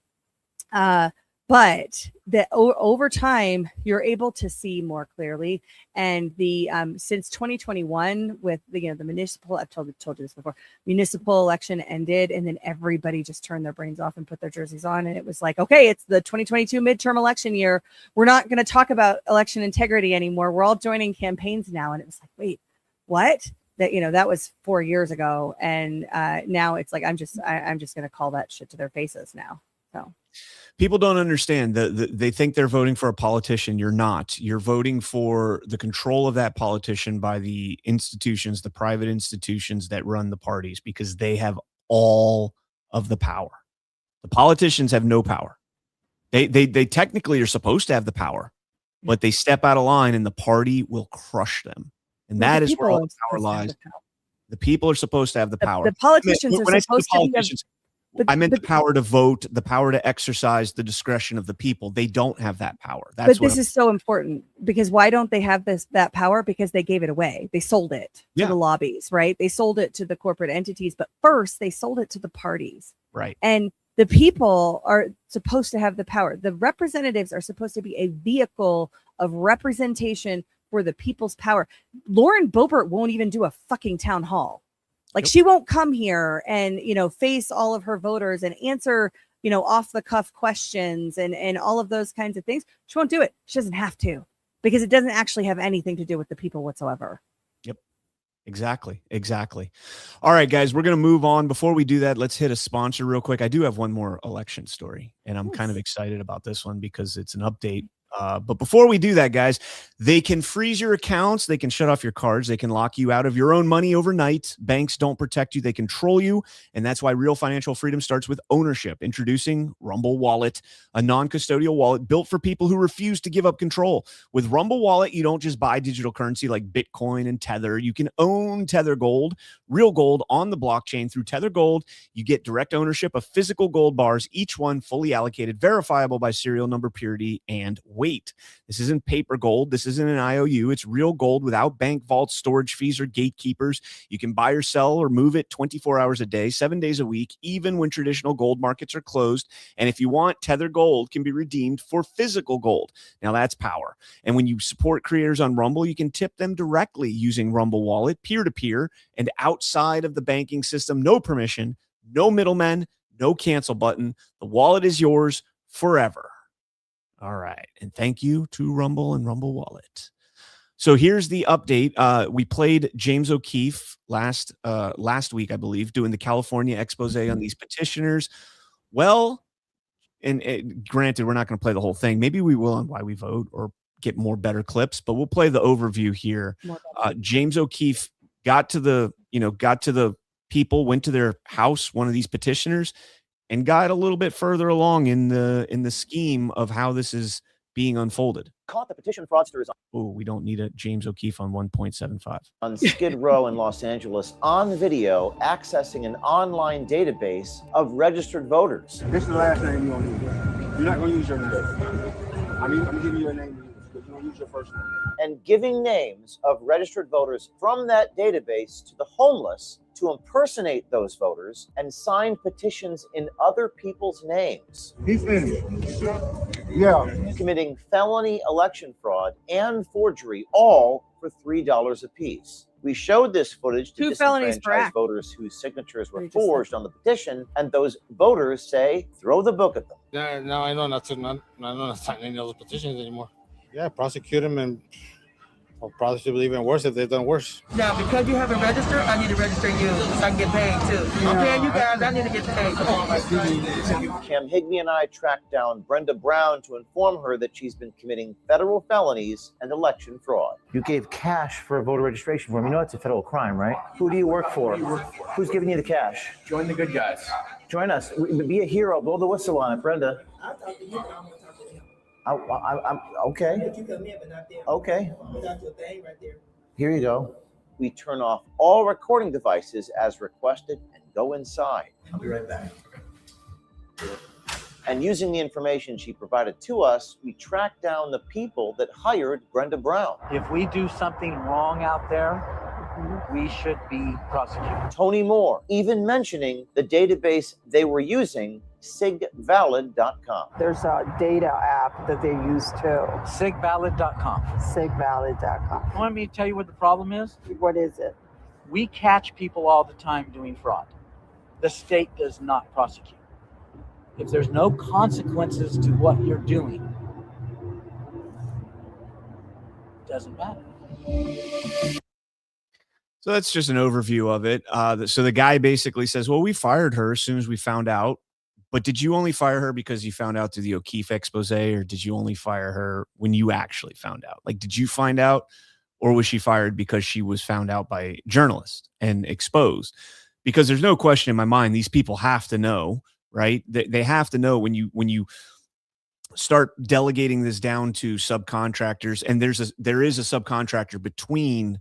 But but that over time you're able to see more clearly. And the since 2021 with the municipal, I've told you this before, municipal election ended, and then everybody just turned their brains off and put their jerseys on, and it was like, okay, it's the 2022 midterm election year, we're not going to talk about election integrity anymore, we're all joining campaigns now. And it was like, wait, what? That that was 4 years ago, and now it's like I'm just going to call that shit to their faces now. So people don't understand that they think they're voting for a politician. You're not. You're voting for the control of that politician by the institutions, the private institutions that run the parties, because they have all of the power. The politicians have no power. They technically are supposed to have the power, but they step out of line and the party will crush them. And that is where all the power lies. The people are supposed to have the power. The politicians are supposed to be. I meant the power to vote, the power to exercise the discretion of the people. They don't have that power. That's but this is so important, because why don't they have that power? Because they gave it away. They sold it to the lobbies, right? They sold it to the corporate entities, but first they sold it to the parties. Right. And the people are supposed to have the power. The representatives are supposed to be a vehicle of representation for the people's power. Lauren Boebert won't even do a fucking town hall. Like, she won't come here and, face all of her voters and answer, off the cuff questions and all of those kinds of things. She won't do it. She doesn't have to, because it doesn't actually have anything to do with the people whatsoever. Yep. Exactly. All right, guys, we're going to move on. Before we do that, let's hit a sponsor real quick. I do have one more election story, and I'm kind of excited about this one because it's an update. But before we do that, guys, they can freeze your accounts. They can shut off your cards. They can lock you out of your own money overnight. Banks don't protect you. They control you. And that's why real financial freedom starts with ownership. Introducing Rumble Wallet, a non-custodial wallet built for people who refuse to give up control. With Rumble Wallet, you don't just buy digital currency like Bitcoin and Tether. You can own Tether Gold, real gold on the blockchain. Through Tether Gold, you get direct ownership of physical gold bars, each one fully allocated, verifiable by serial number, purity, and weight. This isn't paper gold. This isn't an IOU. It's real gold without bank vaults, storage fees, or gatekeepers. You can buy or sell or move it 24 hours a day, 7 days a week, even when traditional gold markets are closed. And if you want, Tether Gold can be redeemed for physical gold. Now that's power. And when you support creators on Rumble, you can tip them directly using Rumble Wallet, peer-to-peer, and outside of the banking system. No permission, no middlemen, no cancel button. The wallet is yours forever. All right. And thank you to Rumble and Rumble Wallet. So here's the update. We played James O'Keefe last week, I believe, doing the California expose on these petitioners. Well, and granted, we're not going to play the whole thing. Maybe we will on Why We Vote or get more better clips, but we'll play the overview here. James O'Keefe got to the people, went to their house, one of these petitioners, and got a little bit further along in the scheme of how this is being unfolded. Caught the petition fraudsters Oh, we don't need a James O'Keefe on 1.75. on Skid Row in Los Angeles on video accessing an online database of registered voters. This is the last name you're going to use. You're not going to use your name. I'm giving you a name to use, but you're going to use your first name. And giving names of registered voters from that database to the homeless to impersonate those voters and sign petitions in other people's names. He's in it. Yeah. Committing felony election fraud and forgery, all for $3 apiece. We showed this footage to disenfranchised voters whose signatures were forged on the petition, and those voters say, throw the book at them. Yeah, now I know not to sign any of those petitions anymore. Yeah, prosecute them, and I'll probably should be even worse if they've done worse. Now, because you haven't registered, I need to register you so I can get paid too. I'm paying you guys, I need to get paid. Cam Higbee and I tracked down Brenda Brown to inform her that she's been committing federal felonies and election fraud. You gave cash for a voter registration form. You know it's a federal crime, right? Who do you work for? Who's giving you the cash? Join the good guys. Join us. Be a hero. Blow the whistle on it, Brenda. I'll talk to you, but I'm going to talk to him. I'm okay. But you come in, but not them. Okay. Without your thing right there. Here you go. We turn off all recording devices as requested and go inside. I'll be right back. And using the information she provided to us, we tracked down the people that hired Brenda Brown. If we do something wrong out there, we should be prosecuted. Tony Moore even mentioning the database they were using, sigvalid.com. There's a data app that they use too. Sigvalid.com. Sigvalid.com. You want me to tell you what the problem is? What is it? We catch people all the time doing fraud. The state does not prosecute. If there's no consequences to what you're doing, it doesn't matter. So that's just an overview of it. So the guy basically says, well, we fired her as soon as we found out. But did you only fire her because you found out through the O'Keefe expose, or did you only fire her when you actually found out? Like, did you find out, or was she fired because she was found out by journalists and exposed? Because there's no question in my mind, these people have to know, right? They have to know when you start delegating this down to subcontractors, and there is a subcontractor between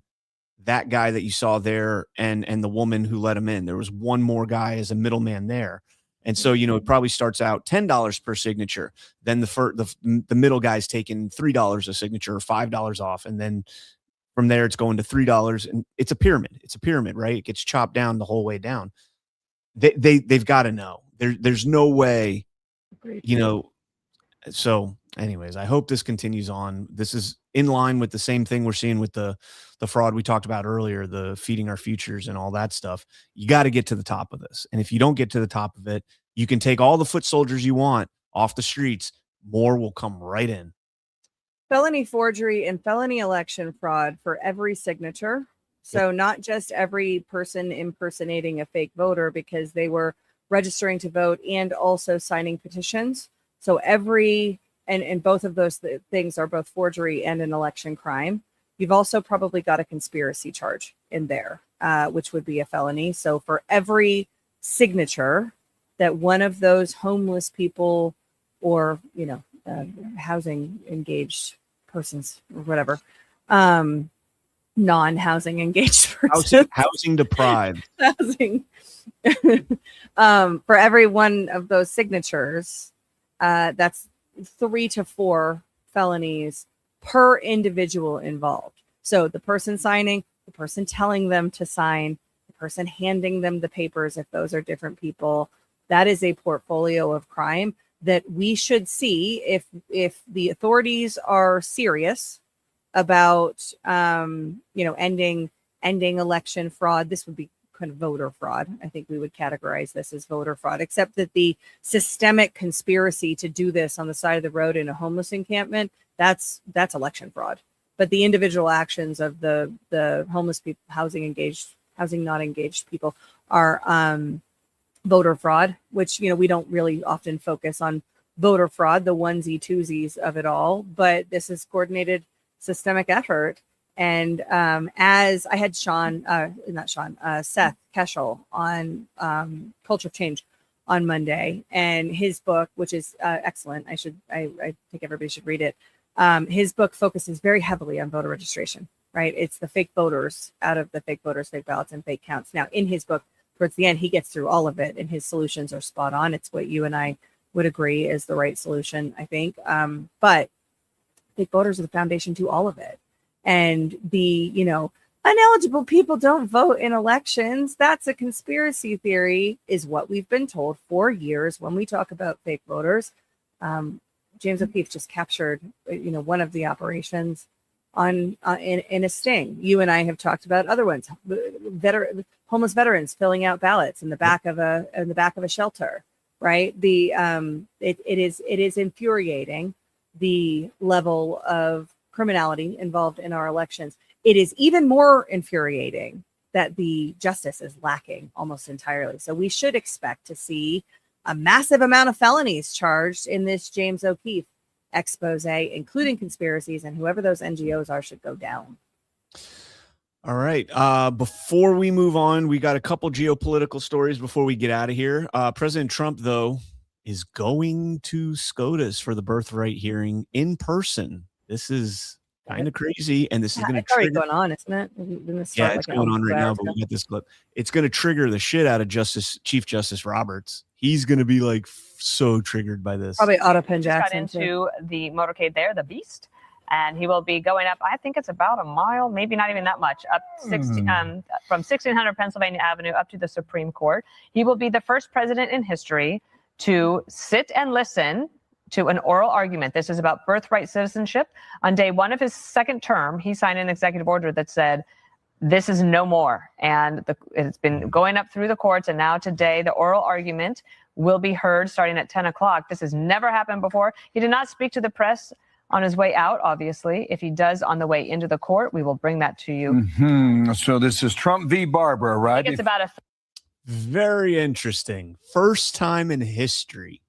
that guy that you saw there and the woman who let him in. There was one more guy as a middleman there. And so, it probably starts out $10 per signature. Then the middle guy's taking $3 a signature or $5 off. And then from there, it's going to $3. And it's a pyramid. It's a pyramid, right? It gets chopped down the whole way down. They've got to know. There's no way, So anyways, I hope this continues on. This is in line with the same thing we're seeing with the fraud we talked about earlier, the feeding our futures and all that stuff. You got to get to the top of this. And if you don't get to the top of it, you can take all the foot soldiers you want off the streets. More will come right in. Felony forgery and felony election fraud for every signature. So not just every person impersonating a fake voter because they were registering to vote and also signing petitions. So and both of those things are both forgery and an election crime. You've also probably got a conspiracy charge in there, which would be a felony. So for every signature that one of those homeless people or, housing engaged persons or whatever, non-housing engaged persons. Housing deprived. For every one of those signatures, that's 3 to 4 felonies per individual involved. So the person signing, the person telling them to sign, the person handing them the papers, if those are different people, that is a portfolio of crime that we should see if the authorities are serious about, ending election fraud. This would be kind of voter fraud. I think we would categorize this as voter fraud, except that the systemic conspiracy to do this on the side of the road in a homeless encampment, that's election fraud. But the individual actions of the homeless people, housing not engaged people are voter fraud, which, we don't really often focus on voter fraud, the onesie twosies of it all, but this is coordinated systemic effort. And as I had Seth Keschel on Culture of Change on Monday, and his book, which is excellent. I think everybody should read it. His book focuses very heavily on voter registration, right? It's the fake voters out of the fake voters, fake ballots, and fake counts. Now, in his book, towards the end, he gets through all of it, and his solutions are spot on. It's what you and I would agree is the right solution, I think. But fake voters are the foundation to all of it. And the, ineligible people don't vote in elections. That's a conspiracy theory, is what we've been told for years when we talk about fake voters. James O'Keefe just captured, one of the operations in a sting. You and I have talked about other ones. Homeless veterans filling out ballots in the back of a shelter, right? It is infuriating, the level of criminality involved in our elections. It is even more infuriating that the justice is lacking almost entirely. So we should expect to see a massive amount of felonies charged in this James O'Keefe expose, including conspiracies, and whoever those NGOs are should go down. All right. Before we move on, we got a couple geopolitical stories before we get out of here. President Trump, though, is going to SCOTUS for the Birthright hearing in person. This is kind of crazy, and this is going to trigger. It's already going on, isn't it? It's going on right now, but we got this clip. It's going to trigger the shit out of Chief Justice Roberts. He's going to be like so triggered by this. Probably Otto Penn Just got Jackson into the motorcade there, the Beast, And he will be going up, I think it's about a mile, maybe not even that much, up from 1600 Pennsylvania Avenue up to the Supreme Court. He will be the first president in history to sit and listen to an oral argument. This is about birthright citizenship. On day one of his second term, he signed an executive order that said, this is no more. And it's been going up through the courts. And now today, the oral argument will be heard starting at 10 o'clock. This has never happened before. He did not speak to the press on his way out, obviously. If he does on the way into the court, we will bring that to you. So this is Trump v. Barbara, right? I think it's about Very interesting. First time in history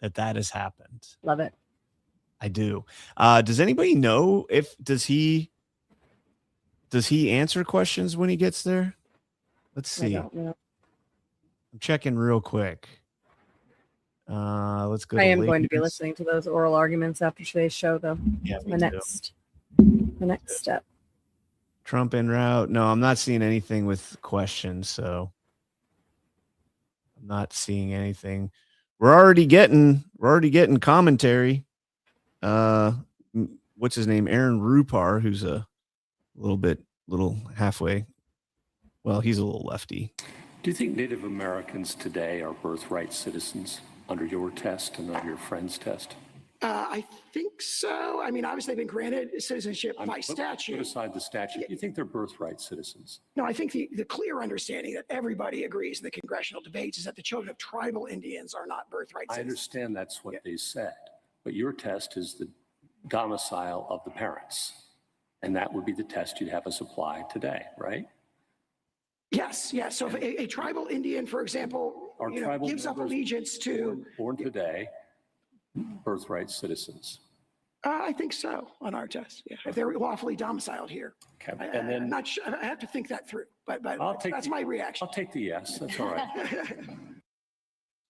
that has happened. Love it. I do. Does anybody know if does he answer questions when he gets there? Let's see. I don't know. I'm checking real quick. Let's go. I am going to be listening to those oral arguments after today's show, though. Yeah, the next step. Trump en route. No, I'm not seeing anything with questions, so I'm not seeing anything. We're already getting commentary. What's his name? Aaron Rupar, who's a little halfway. Well, he's a little lefty. Do you think Native Americans today are birthright citizens under your test and under your friend's test? I think so. I mean, obviously, they've been granted citizenship by statute. Put aside the statute. Do you think they're birthright citizens? No, I think the clear understanding that everybody agrees in the congressional debates is that the children of tribal Indians are not birthright I citizens. understand that's what they said, but your test is the domicile of the parents, and that would be the test you'd have us apply today, right? Yes. So if a tribal Indian, for example, gives up allegiance to born today, birthright citizens. I think so on our test. Yeah, if they're lawfully domiciled here. Okay. And then I'm not sure. I have to think that through, but that's my reaction. I'll take the yes. That's all right.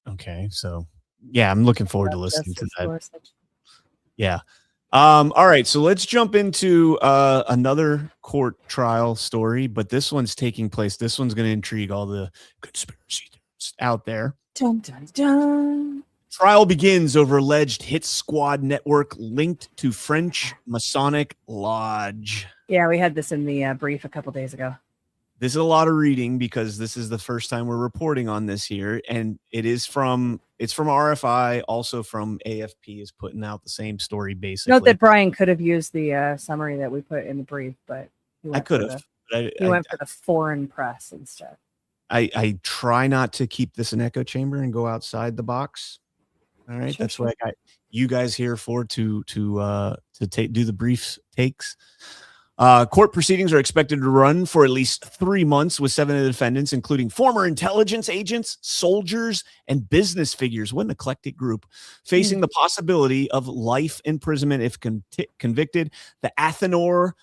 Okay, so yeah, I'm looking forward to listening to that. Yeah. All right, so let's jump into another court trial story, but this one's taking place. This one's going to intrigue all the conspiracy theorists out there. Dun, dun, dun. Trial begins over alleged hit squad network linked to French Masonic Lodge. Yeah, we had this in the brief a couple days ago. This is a lot of reading because this is the first time we're reporting on this here, and it's from RFI, also from AFP is putting out the same story basically. Note that Brian could have used the summary that we put in the brief, but I could have. He went for the foreign press instead. I try not to keep this an echo chamber and go outside the box. All right, that's what I got you guys here for to do the brief takes. Court proceedings are expected to run for at least 3 months with 7 of the defendants, including former intelligence agents, soldiers, and business figures. What an eclectic group, facing the possibility of life imprisonment if convicted. The Athenor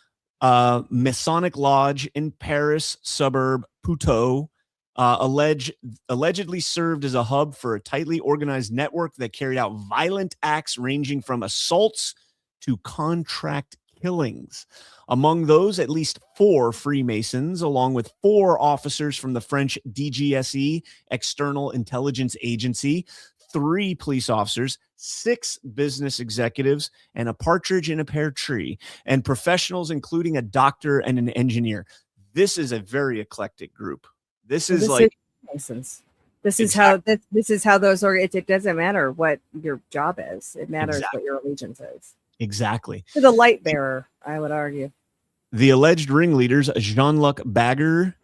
Masonic Lodge in Paris suburb Puteaux allegedly served as a hub for a tightly organized network that carried out violent acts ranging from assaults to contract killings. Among those, at least 4 Freemasons, along with 4 officers from the French DGSE, External Intelligence Agency, 3 police officers, 6 business executives, and a partridge in a pear tree, and professionals, including a doctor and an engineer. This is a very eclectic group. This is This is how those are. It doesn't matter what your job is. It matters what your allegiance is. Exactly. To the light bearer, I would argue. The alleged ringleaders, Jean-Luc Bagger,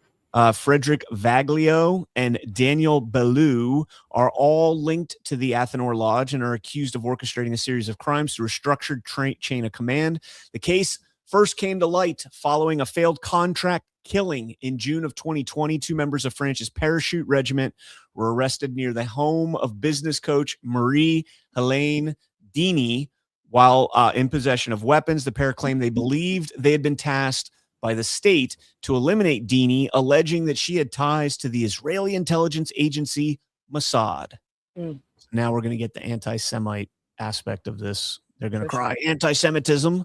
Frederick Vaglio, and Daniel Bellou, are all linked to the Athenor Lodge and are accused of orchestrating a series of crimes through a structured chain of command. The case first came to light following a failed contract killing in June of 2020. 2 members of France's parachute regiment were arrested near the home of business coach Marie-Helene Dini while in possession of weapons. The pair claimed they believed they had been tasked by the state to eliminate Dini, alleging that she had ties to the Israeli intelligence agency Mossad. Now we're going to get the anti-Semite aspect of this. They're going to cry anti-Semitism.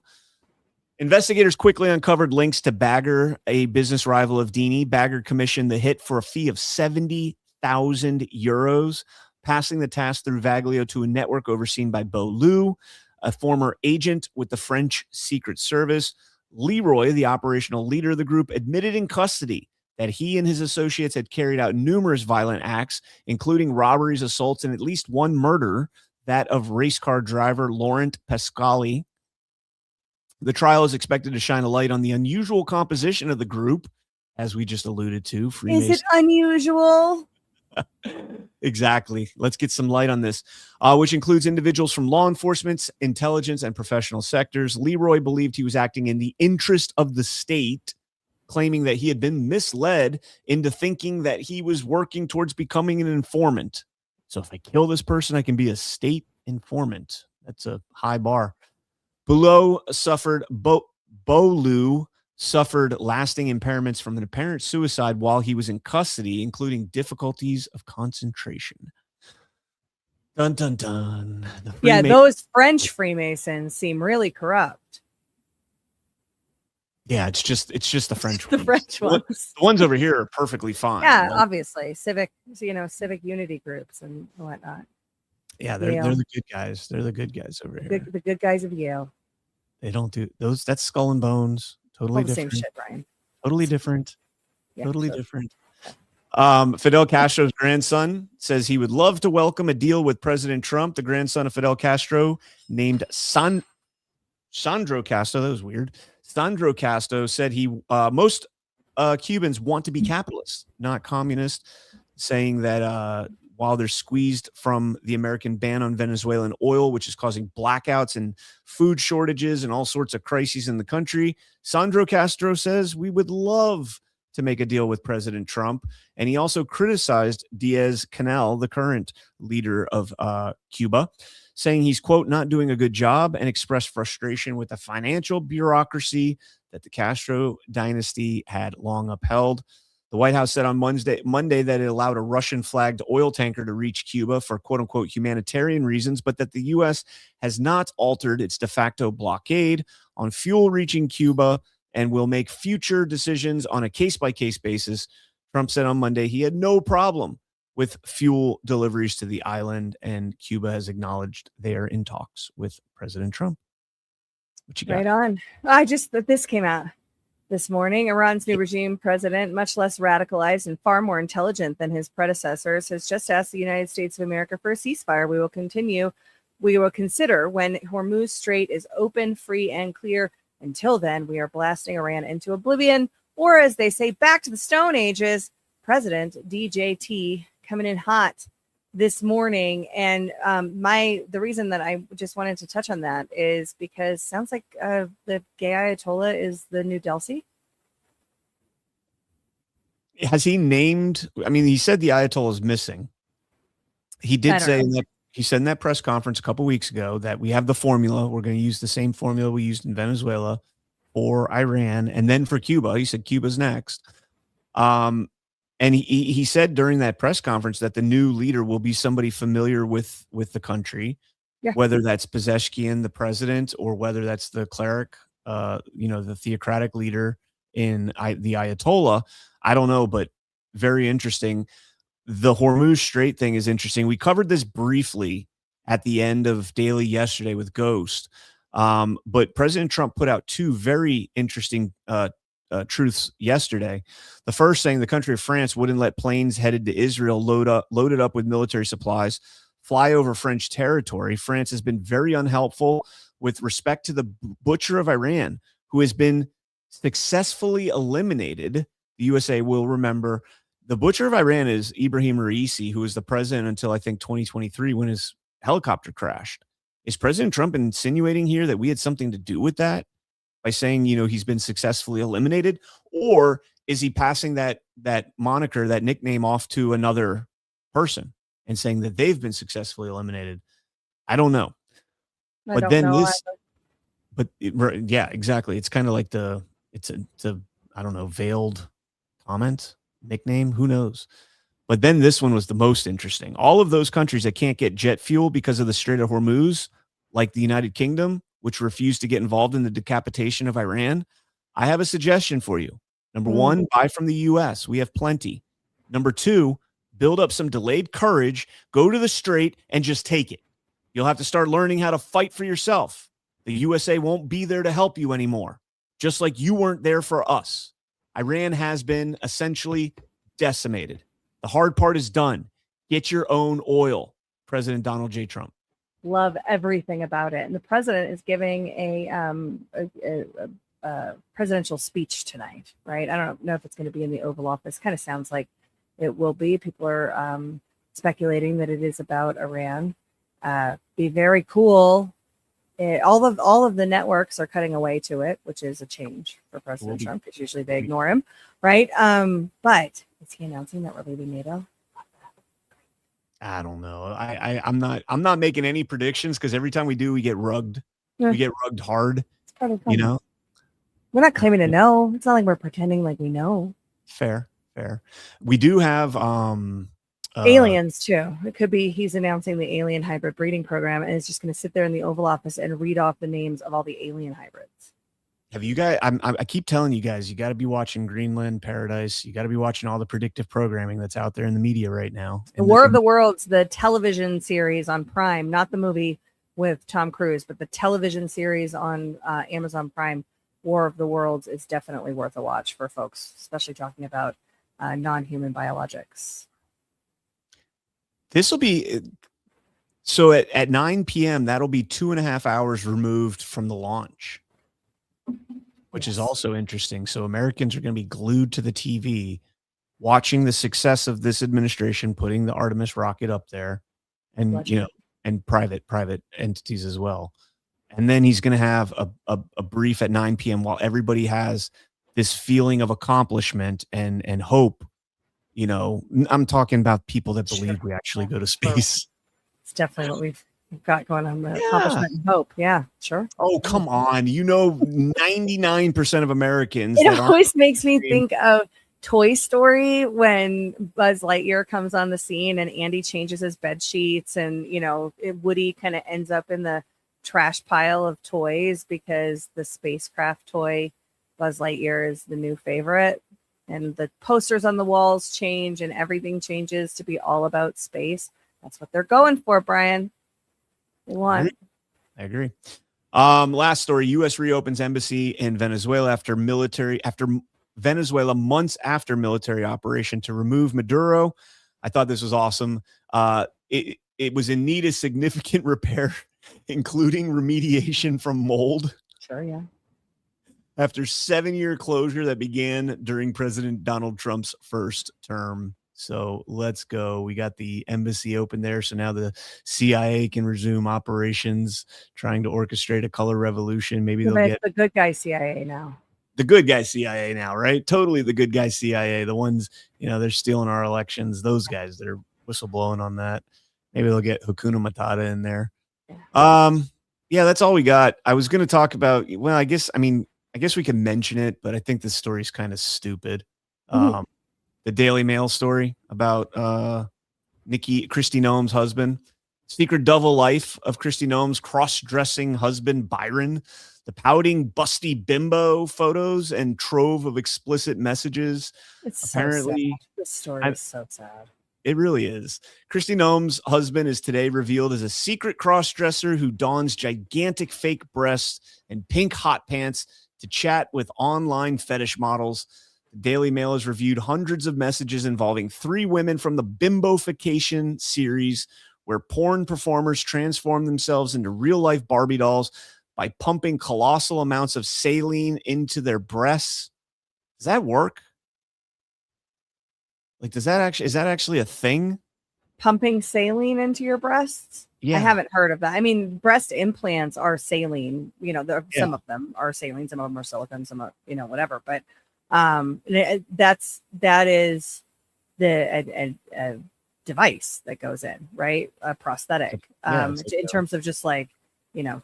Investigators quickly uncovered links to Bagger, a business rival of Dini. Bagger commissioned the hit for a fee of 70,000 euros, passing the task through Vaglio to a network overseen by Bellou. a former agent with the French Secret Service. Leroy, the operational leader of the group, admitted in custody that he and his associates had carried out numerous violent acts, including robberies, assaults, and at least one murder, that of race car driver Laurent Pascali. The trial is expected to shine a light on the unusual composition of the group, as we just alluded to. Is it unusual? Exactly. Let's get some light on this, which includes individuals from law enforcement, intelligence, and professional sectors. Leroy believed he was acting in the interest of the state, claiming that he had been misled into thinking that he was working towards becoming an informant. So if I kill this person, I can be a state informant. That's a high bar. Bolu suffered lasting impairments from an apparent suicide while he was in custody, including difficulties of concentration. Dun, dun, dun. Yeah, those French Freemasons seem really corrupt. Yeah, it's just the French The ones. French ones. The ones over here are perfectly fine. Yeah, obviously. Civic unity groups and whatnot. Yeah, they're the good guys. They're the good guys over here. The good guys of Yale. They don't do those. That's Skull and Bones. Totally All the different. same shit, Brian. Totally different. Yeah, totally different. Fidel Castro's grandson says he would love to welcome a deal with President Trump. The grandson of Fidel Castro, named Sandro Castro, that was weird. Sandro Castro said most Cubans want to be capitalists, not communist, saying that while they're squeezed from the American ban on Venezuelan oil, which is causing blackouts and food shortages and all sorts of crises in the country, Sandro Castro says we would love to make a deal with President Trump. And he also criticized Diaz-Canel, the current leader of Cuba, saying he's, quote, not doing a good job, and expressed frustration with the financial bureaucracy that the Castro dynasty had long upheld. The White House said on Monday that it allowed a Russian-flagged oil tanker to reach Cuba for, quote-unquote, humanitarian reasons, but that the U.S. has not altered its de facto blockade on fuel reaching Cuba and will make future decisions on a case-by-case basis. Trump said on Monday he had no problem with fuel deliveries to the island, and Cuba has acknowledged they are in talks with President Trump. What you got? Right on. This came out this morning. Iran's new regime president, much less radicalized and far more intelligent than his predecessors, has just asked the United States of America for a ceasefire. We will consider when Hormuz Strait is open, free, and clear. Until then, we are blasting Iran into oblivion, or as they say, back to the Stone Ages. President DJT coming in hot this morning. And the reason that I just wanted to touch on that is because sounds like the gay Ayatollah is the new Delcy. Has he named? I mean, he said the Ayatollah is missing. He did say that. He said in that press conference a couple weeks ago that we have the formula. We're going to use the same formula we used in Venezuela for Iran and then for Cuba. He said Cuba's next. And he said during that press conference that the new leader will be somebody familiar with the country, whether that's Pezeshkian, the president, or whether that's the cleric, the theocratic leader in the Ayatollah. I don't know, but very interesting. The Hormuz Strait thing is interesting. We covered this briefly at the end of Daily yesterday with Ghost. But President Trump put out two very interesting truths yesterday. The first saying the country of France wouldn't let planes headed to Israel loaded up with military supplies fly over French territory. France has been very unhelpful with respect to the butcher of Iran, who has been successfully eliminated. The USA will remember the butcher of Iran is Ibrahim Raisi, who was the president until I think 2023 when his helicopter crashed. Is President Trump insinuating here that we had something to do with that by saying, he's been successfully eliminated? Or is he passing that moniker, that nickname off to another person and saying that they've been successfully eliminated? I don't know. Yeah, exactly. It's kind of like it's a I don't know, veiled comment, nickname, who knows? But then this one was the most interesting. All of those countries that can't get jet fuel because of the Strait of Hormuz, like the United Kingdom, which refused to get involved in the decapitation of Iran. I have a suggestion for you. Number one, buy from the U.S. We have plenty. Number two, build up some delayed courage, go to the Strait and just take it. You'll have to start learning how to fight for yourself. The USA won't be there to help you anymore, just like you weren't there for us. Iran has been essentially decimated. The hard part is done. Get your own oil. President Donald J. Trump. Love everything about it. And the president is giving a presidential speech tonight, right? I don't know if it's going to be in the Oval Office. Kind of sounds like it will be. People are speculating that it is about Iran. Be very cool. All of the networks are cutting away to it, which is a change for President Trump, because usually they ignore him, right? But is he announcing that we're leaving NATO? I don't know. I'm not making any predictions, because every time we do, we get rugged. We get rugged hard. It's part of you know. We're not claiming to know. It's not like we're pretending like we know. Fair. We do have aliens too. It could be he's announcing the alien hybrid breeding program, and is just going to sit there in the Oval Office and read off the names of all the alien hybrids. Have you guys? I keep telling you guys, you got to be watching Greenland Paradise. You got to be watching all the predictive programming that's out there in the media right now. The War of the Worlds, the television series on Prime, not the movie with Tom Cruise, but the television series on Amazon Prime. War of the Worlds is definitely worth a watch for folks, especially talking about non-human biologics. This will be so at 9 p.m. That'll be 2.5 hours removed from the launch, which is also interesting. So Americans are going to be glued to the TV, watching the success of this administration, putting the Artemis rocket up there, and and private entities as well. And then he's going to have a brief at 9 p.m. while everybody has this feeling of accomplishment and hope. You know, I'm talking about people that believe we actually go to space. It's definitely what we've got going on, the accomplishment and hope. Yeah, sure. Oh, come on. 99% of Americans. It always makes me think of Toy Story when Buzz Lightyear comes on the scene and Andy changes his bed sheets, and, Woody kind of ends up in the trash pile of toys because the spacecraft toy Buzz Lightyear is the new favorite, and the posters on the walls change and everything changes to be all about space. That's what they're going for, Brian. They want. I agree. Last story: U.S. reopens embassy in Venezuela after Venezuela months after military operation to remove Maduro. I thought this was awesome. It was in need of significant repair, including remediation from mold. Sure, yeah. After 7-year closure that began during President Donald Trump's first term. So let's go. We got the embassy open there. So now the CIA can resume operations, trying to orchestrate a color revolution. Maybe they'll get the good guy CIA now. The good guy CIA now, right? Totally the good guy CIA. The ones, they're stealing our elections. Those guys that are whistleblowing on that. Maybe they'll get Hakuna Matata in there. Yeah, that's all we got. I was going to talk about, well, I guess we can mention it, but I think this story's kind of stupid. The Daily Mail story about Kristi Noem's husband, secret double life of Kristi Noem's cross-dressing husband, Byron, the pouting, busty bimbo photos and trove of explicit messages. It's apparently so sad. This story is so sad. It really is. Kristi Noem's husband is today revealed as a secret cross-dresser who dons gigantic fake breasts and pink hot pants to chat with online fetish models. The Daily Mail has reviewed hundreds of messages involving 3 women from the Bimbofication series, where porn performers transform themselves into real-life Barbie dolls by pumping colossal amounts of saline into their breasts. Does that work? Like, is that actually a thing? Pumping saline into your breasts? Yeah. I haven't heard of that. I mean, breast implants are saline. Some of them are saline, some of them are silicone, some are, whatever. But that is the device that goes in, right? A prosthetic. In terms of just like,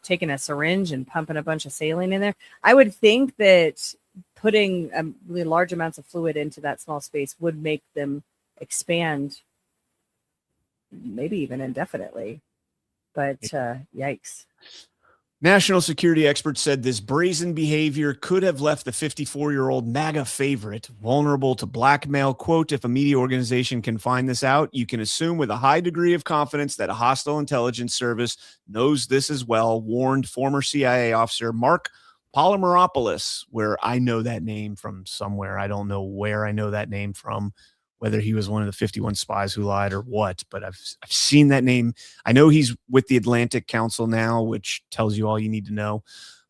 taking a syringe and pumping a bunch of saline in there. I would think that putting really large amounts of fluid into that small space would make them expand, maybe even indefinitely. But yikes. National security experts said this brazen behavior could have left the 54-year-old MAGA favorite vulnerable to blackmail. Quote, if a media organization can find this out, you can assume with a high degree of confidence that a hostile intelligence service knows this as well, warned former CIA officer Mark Polymeropoulos, where I know that name from somewhere. I don't know where I know that name from, whether he was one of the 51 spies who lied or what, but I've seen that name. I know he's with the Atlantic Council now, which tells you all you need to know.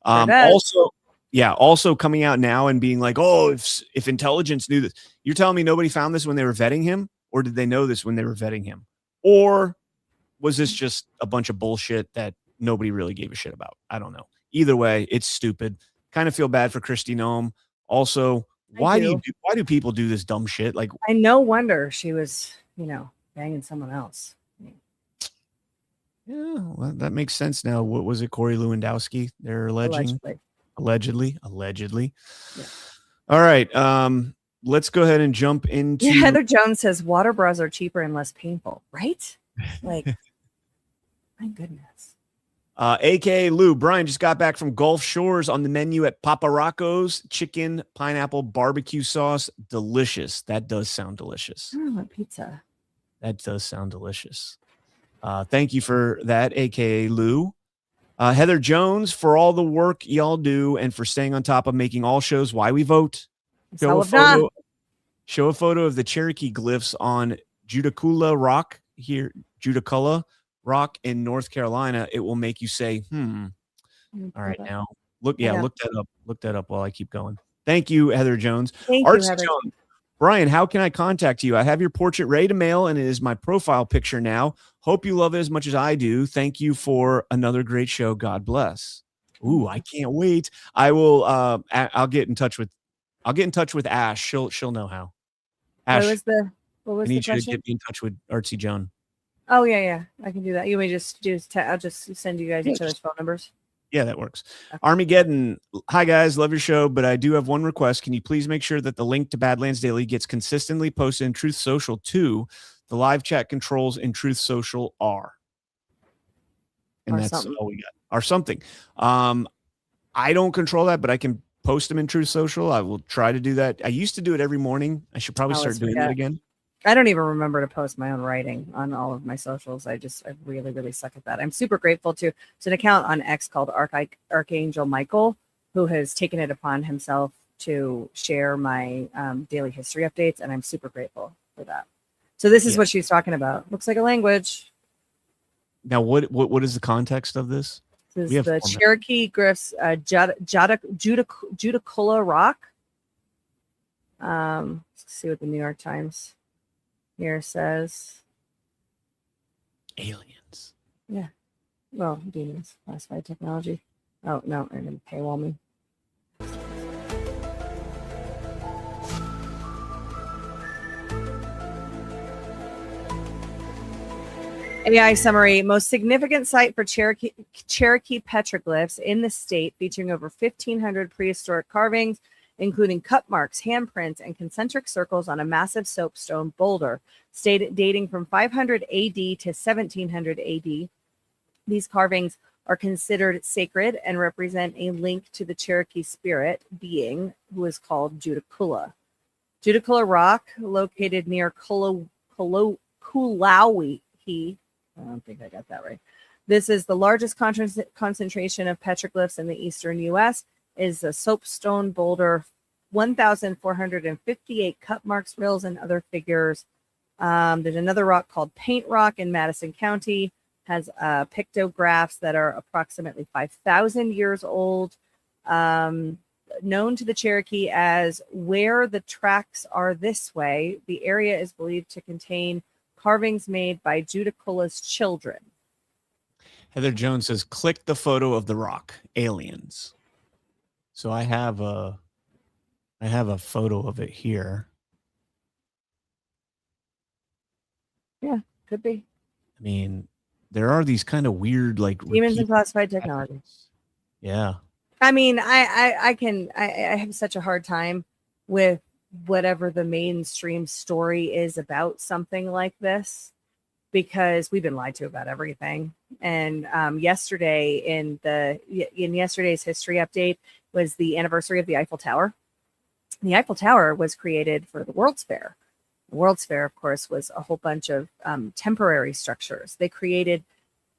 Also coming out now and being like, oh, if intelligence knew this, you're telling me nobody found this when they were vetting him, or did they know this when they were vetting him? Or was this just a bunch of bullshit that nobody really gave a shit about? I don't know. Either way, it's stupid. Kind of feel bad for Kristi Noem. Also, why do people do this dumb shit? Like, I no wonder she was, banging someone else. Yeah, well, that makes sense now. What was it, Corey Lewandowski? They're alleging, allegedly. Yeah. All right, let's go ahead and jump into. Yeah, Heather Jones says water bras are cheaper and less painful, right? Like, my goodness. AKA Lou, Brian just got back from Gulf Shores. On the menu at Papa Rocco's, chicken, pineapple, barbecue sauce. Delicious. That does sound delicious. I want pizza. That does sound delicious. Thank you for that, AKA Lou. Heather Jones, for all the work y'all do and for staying on top of making all shows why we vote. Show a photo of the Cherokee glyphs on Judicial Rock here, Judicial Rock in North Carolina. It will make you say, All right, now look that up. Look that up while I keep going. Thank you, Heather Jones. Thank you, Heather. Jones. Brian, how can I contact you? I have your portrait ready to mail, and it is my profile picture now. Hope you love it as much as I do. Thank you for another great show. God bless. Ooh, I can't wait. I will. I'll get in touch with Ash. She'll know how. Ash, what was I need the you question? to get me in touch with Artsy Joan. Oh yeah, I can do that. You may just I'll just send you guys each other's phone numbers. Yeah, that works. Armageddon. Hi, guys. Love your show, but I do have one request. Can you please make sure that the link to Badlands Daily gets consistently posted in Truth Social too? The live chat controls in Truth Social are. And Or that's something. all we got. Or something. I don't control that, but I can post them in Truth Social. I will try to do that. I used to do it every morning. I should probably start doing that again. I don't even remember to post my own writing on all of my socials. I really, really suck at that. I'm super grateful to an account on X called Archangel Michael, who has taken it upon himself to share my daily history updates, and I'm super grateful for that. So this is what she's talking about. Looks like a language. Now, what is the context of this? This is the Cherokee glyphs, Judicial Rock. Let's see what the New York Times here says. Aliens. Yeah. Well, demons, classified technology. Oh, no, they're going to paywall me. AI summary: most significant site for Cherokee petroglyphs in the state, featuring over 1,500 prehistoric carvings, including cut marks, handprints, and concentric circles on a massive soapstone boulder, dating from 500 AD to 1700 AD. These carvings are considered sacred and represent a link to the Cherokee spirit being, who is called Judicial. Judicial Rock, located near Kulauhi. I don't think I got that right. This is the largest concentration of petroglyphs in the eastern U.S. Is a soapstone boulder, 1,458 cut marks, rills, and other figures. There's another rock called Paint Rock in Madison County, has pictographs that are approximately 5,000 years old, known to the Cherokee as where the tracks are this way. The area is believed to contain carvings made by Judicial's children. Heather Jones says, click the photo of the rock. Aliens. So I have a photo of it here. Yeah, could be. I mean, there are these kind of weird, like, Demons and classified technology. Yeah. I mean, I have such a hard time with whatever the mainstream story is about something like this, because we've been lied to about everything. And yesterday in yesterday's history update was the anniversary of the Eiffel Tower. The Eiffel Tower was created for the World's Fair. The World's Fair, of course, was a whole bunch of temporary structures. They created,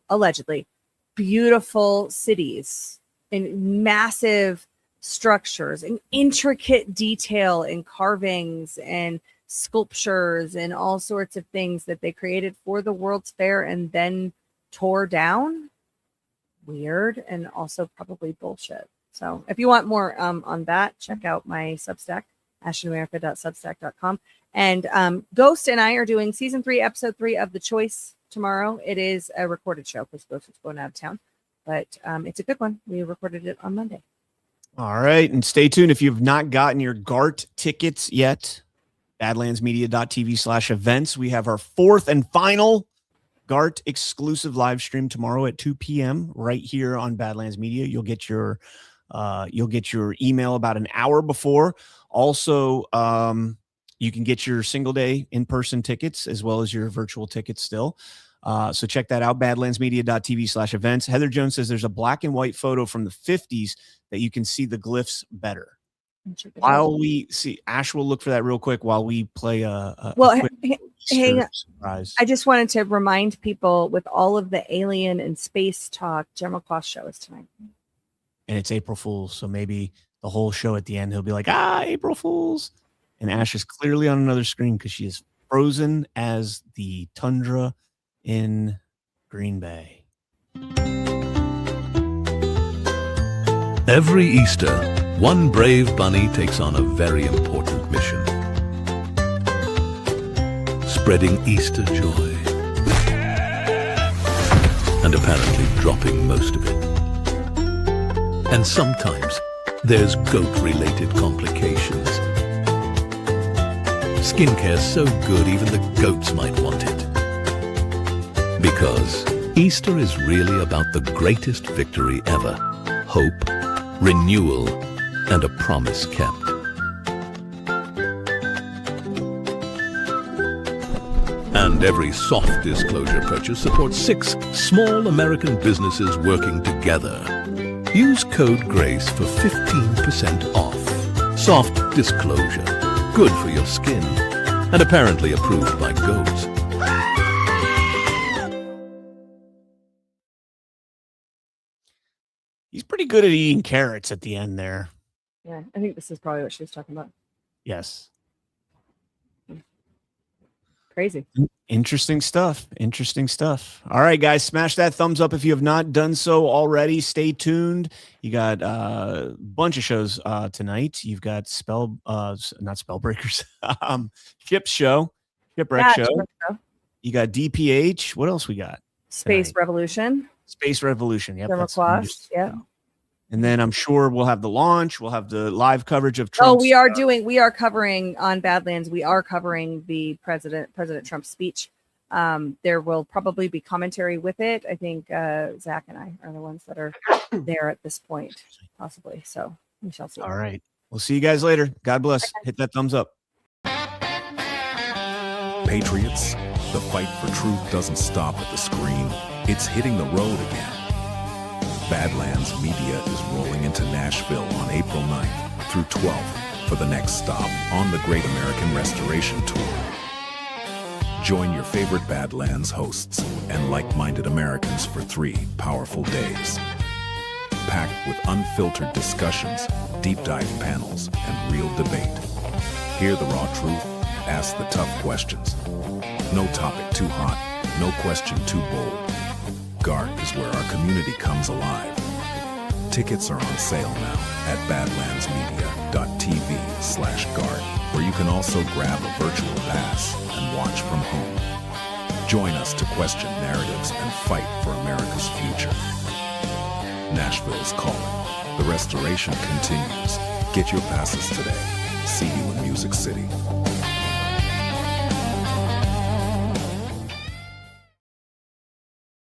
allegedly, beautiful cities and massive structures and intricate detail in carvings and sculptures and all sorts of things that they created for the World's Fair and then tore down. Weird, and also probably bullshit. So if you want more on that, check out my Substack, ashinamerica.substack.com. And Ghost and I are doing season 3, episode 3 of The Choice tomorrow. It is a recorded show because Ghost is going out of town, but it's a good one. We recorded it on Monday. All right. And stay tuned. If you've not gotten your GART tickets yet, badlandsmedia.tv/events. We have our 4th and final GART exclusive live stream tomorrow at 2 p.m. right here on Badlands Media. You'll get your email about an hour before. Also, you can get your single day in-person tickets as well as your virtual tickets still. So check that out, badlandsmedia.tv/events. Heather Jones says there's a black and white photo from the 50s that you can see the glyphs better. While we see, Ash will look for that real quick while we play a hang on. Surprise. I just wanted to remind people, with all of the alien and space talk, General Claus show is tonight. And it's April Fool's, so maybe the whole show at the end, he'll be like, April Fool's. And Ash is clearly on another screen because she is frozen as the tundra in Green Bay. Every Easter, one brave bunny takes on a very important mission. Spreading Easter joy. And apparently dropping most of it. And sometimes there's goat-related complications. Skincare's so good even the goats might want it. Because Easter is really about the greatest victory ever. Hope, renewal, and a promise kept. And every soft disclosure purchase supports 6 small American businesses working together. Use code GRACE for 15% off. Soft disclosure. Good for your skin. And apparently approved by goats. He's pretty good at eating carrots at the end there. Yeah, I think this is probably what she was talking about. Yes. Crazy. Interesting stuff. Interesting stuff. All right, guys, smash that thumbs up if you have not done so already. Stay tuned. You got a bunch of shows tonight. You've got not Spellbreakers, Shipwreck show. Shipwreck show. You got DPH. What else we got? Space Revolution. Space Revolution. Yep. General Claus. Yeah. And then I'm sure we'll have the launch. We'll have the live coverage of Trump. Oh, we are covering on Badlands. We are covering the President Trump's speech. There will probably be commentary with it. I think Zach and I are the ones that are there at this point, possibly. So we shall see. All right. We'll see you guys later. God bless. Hit that thumbs up. Patriots, the fight for truth doesn't stop at the screen. It's hitting the road again. Badlands Media is rolling into Nashville on April 9th through 12th for the next stop on the Great American Restoration Tour. Join your favorite Badlands hosts and like-minded Americans for 3 powerful days. Packed with unfiltered discussions, deep dive panels, and real debate. Hear the raw truth, ask the tough questions. No topic too hot, no question too bold. GART is where our community comes alive. Tickets are on sale now at badlandsmedia.tv/GART, where you can also grab a virtual pass and watch from home. Join us to question narratives and fight for America's future. Nashville's calling. The restoration continues. Get your passes today. See you in Music City.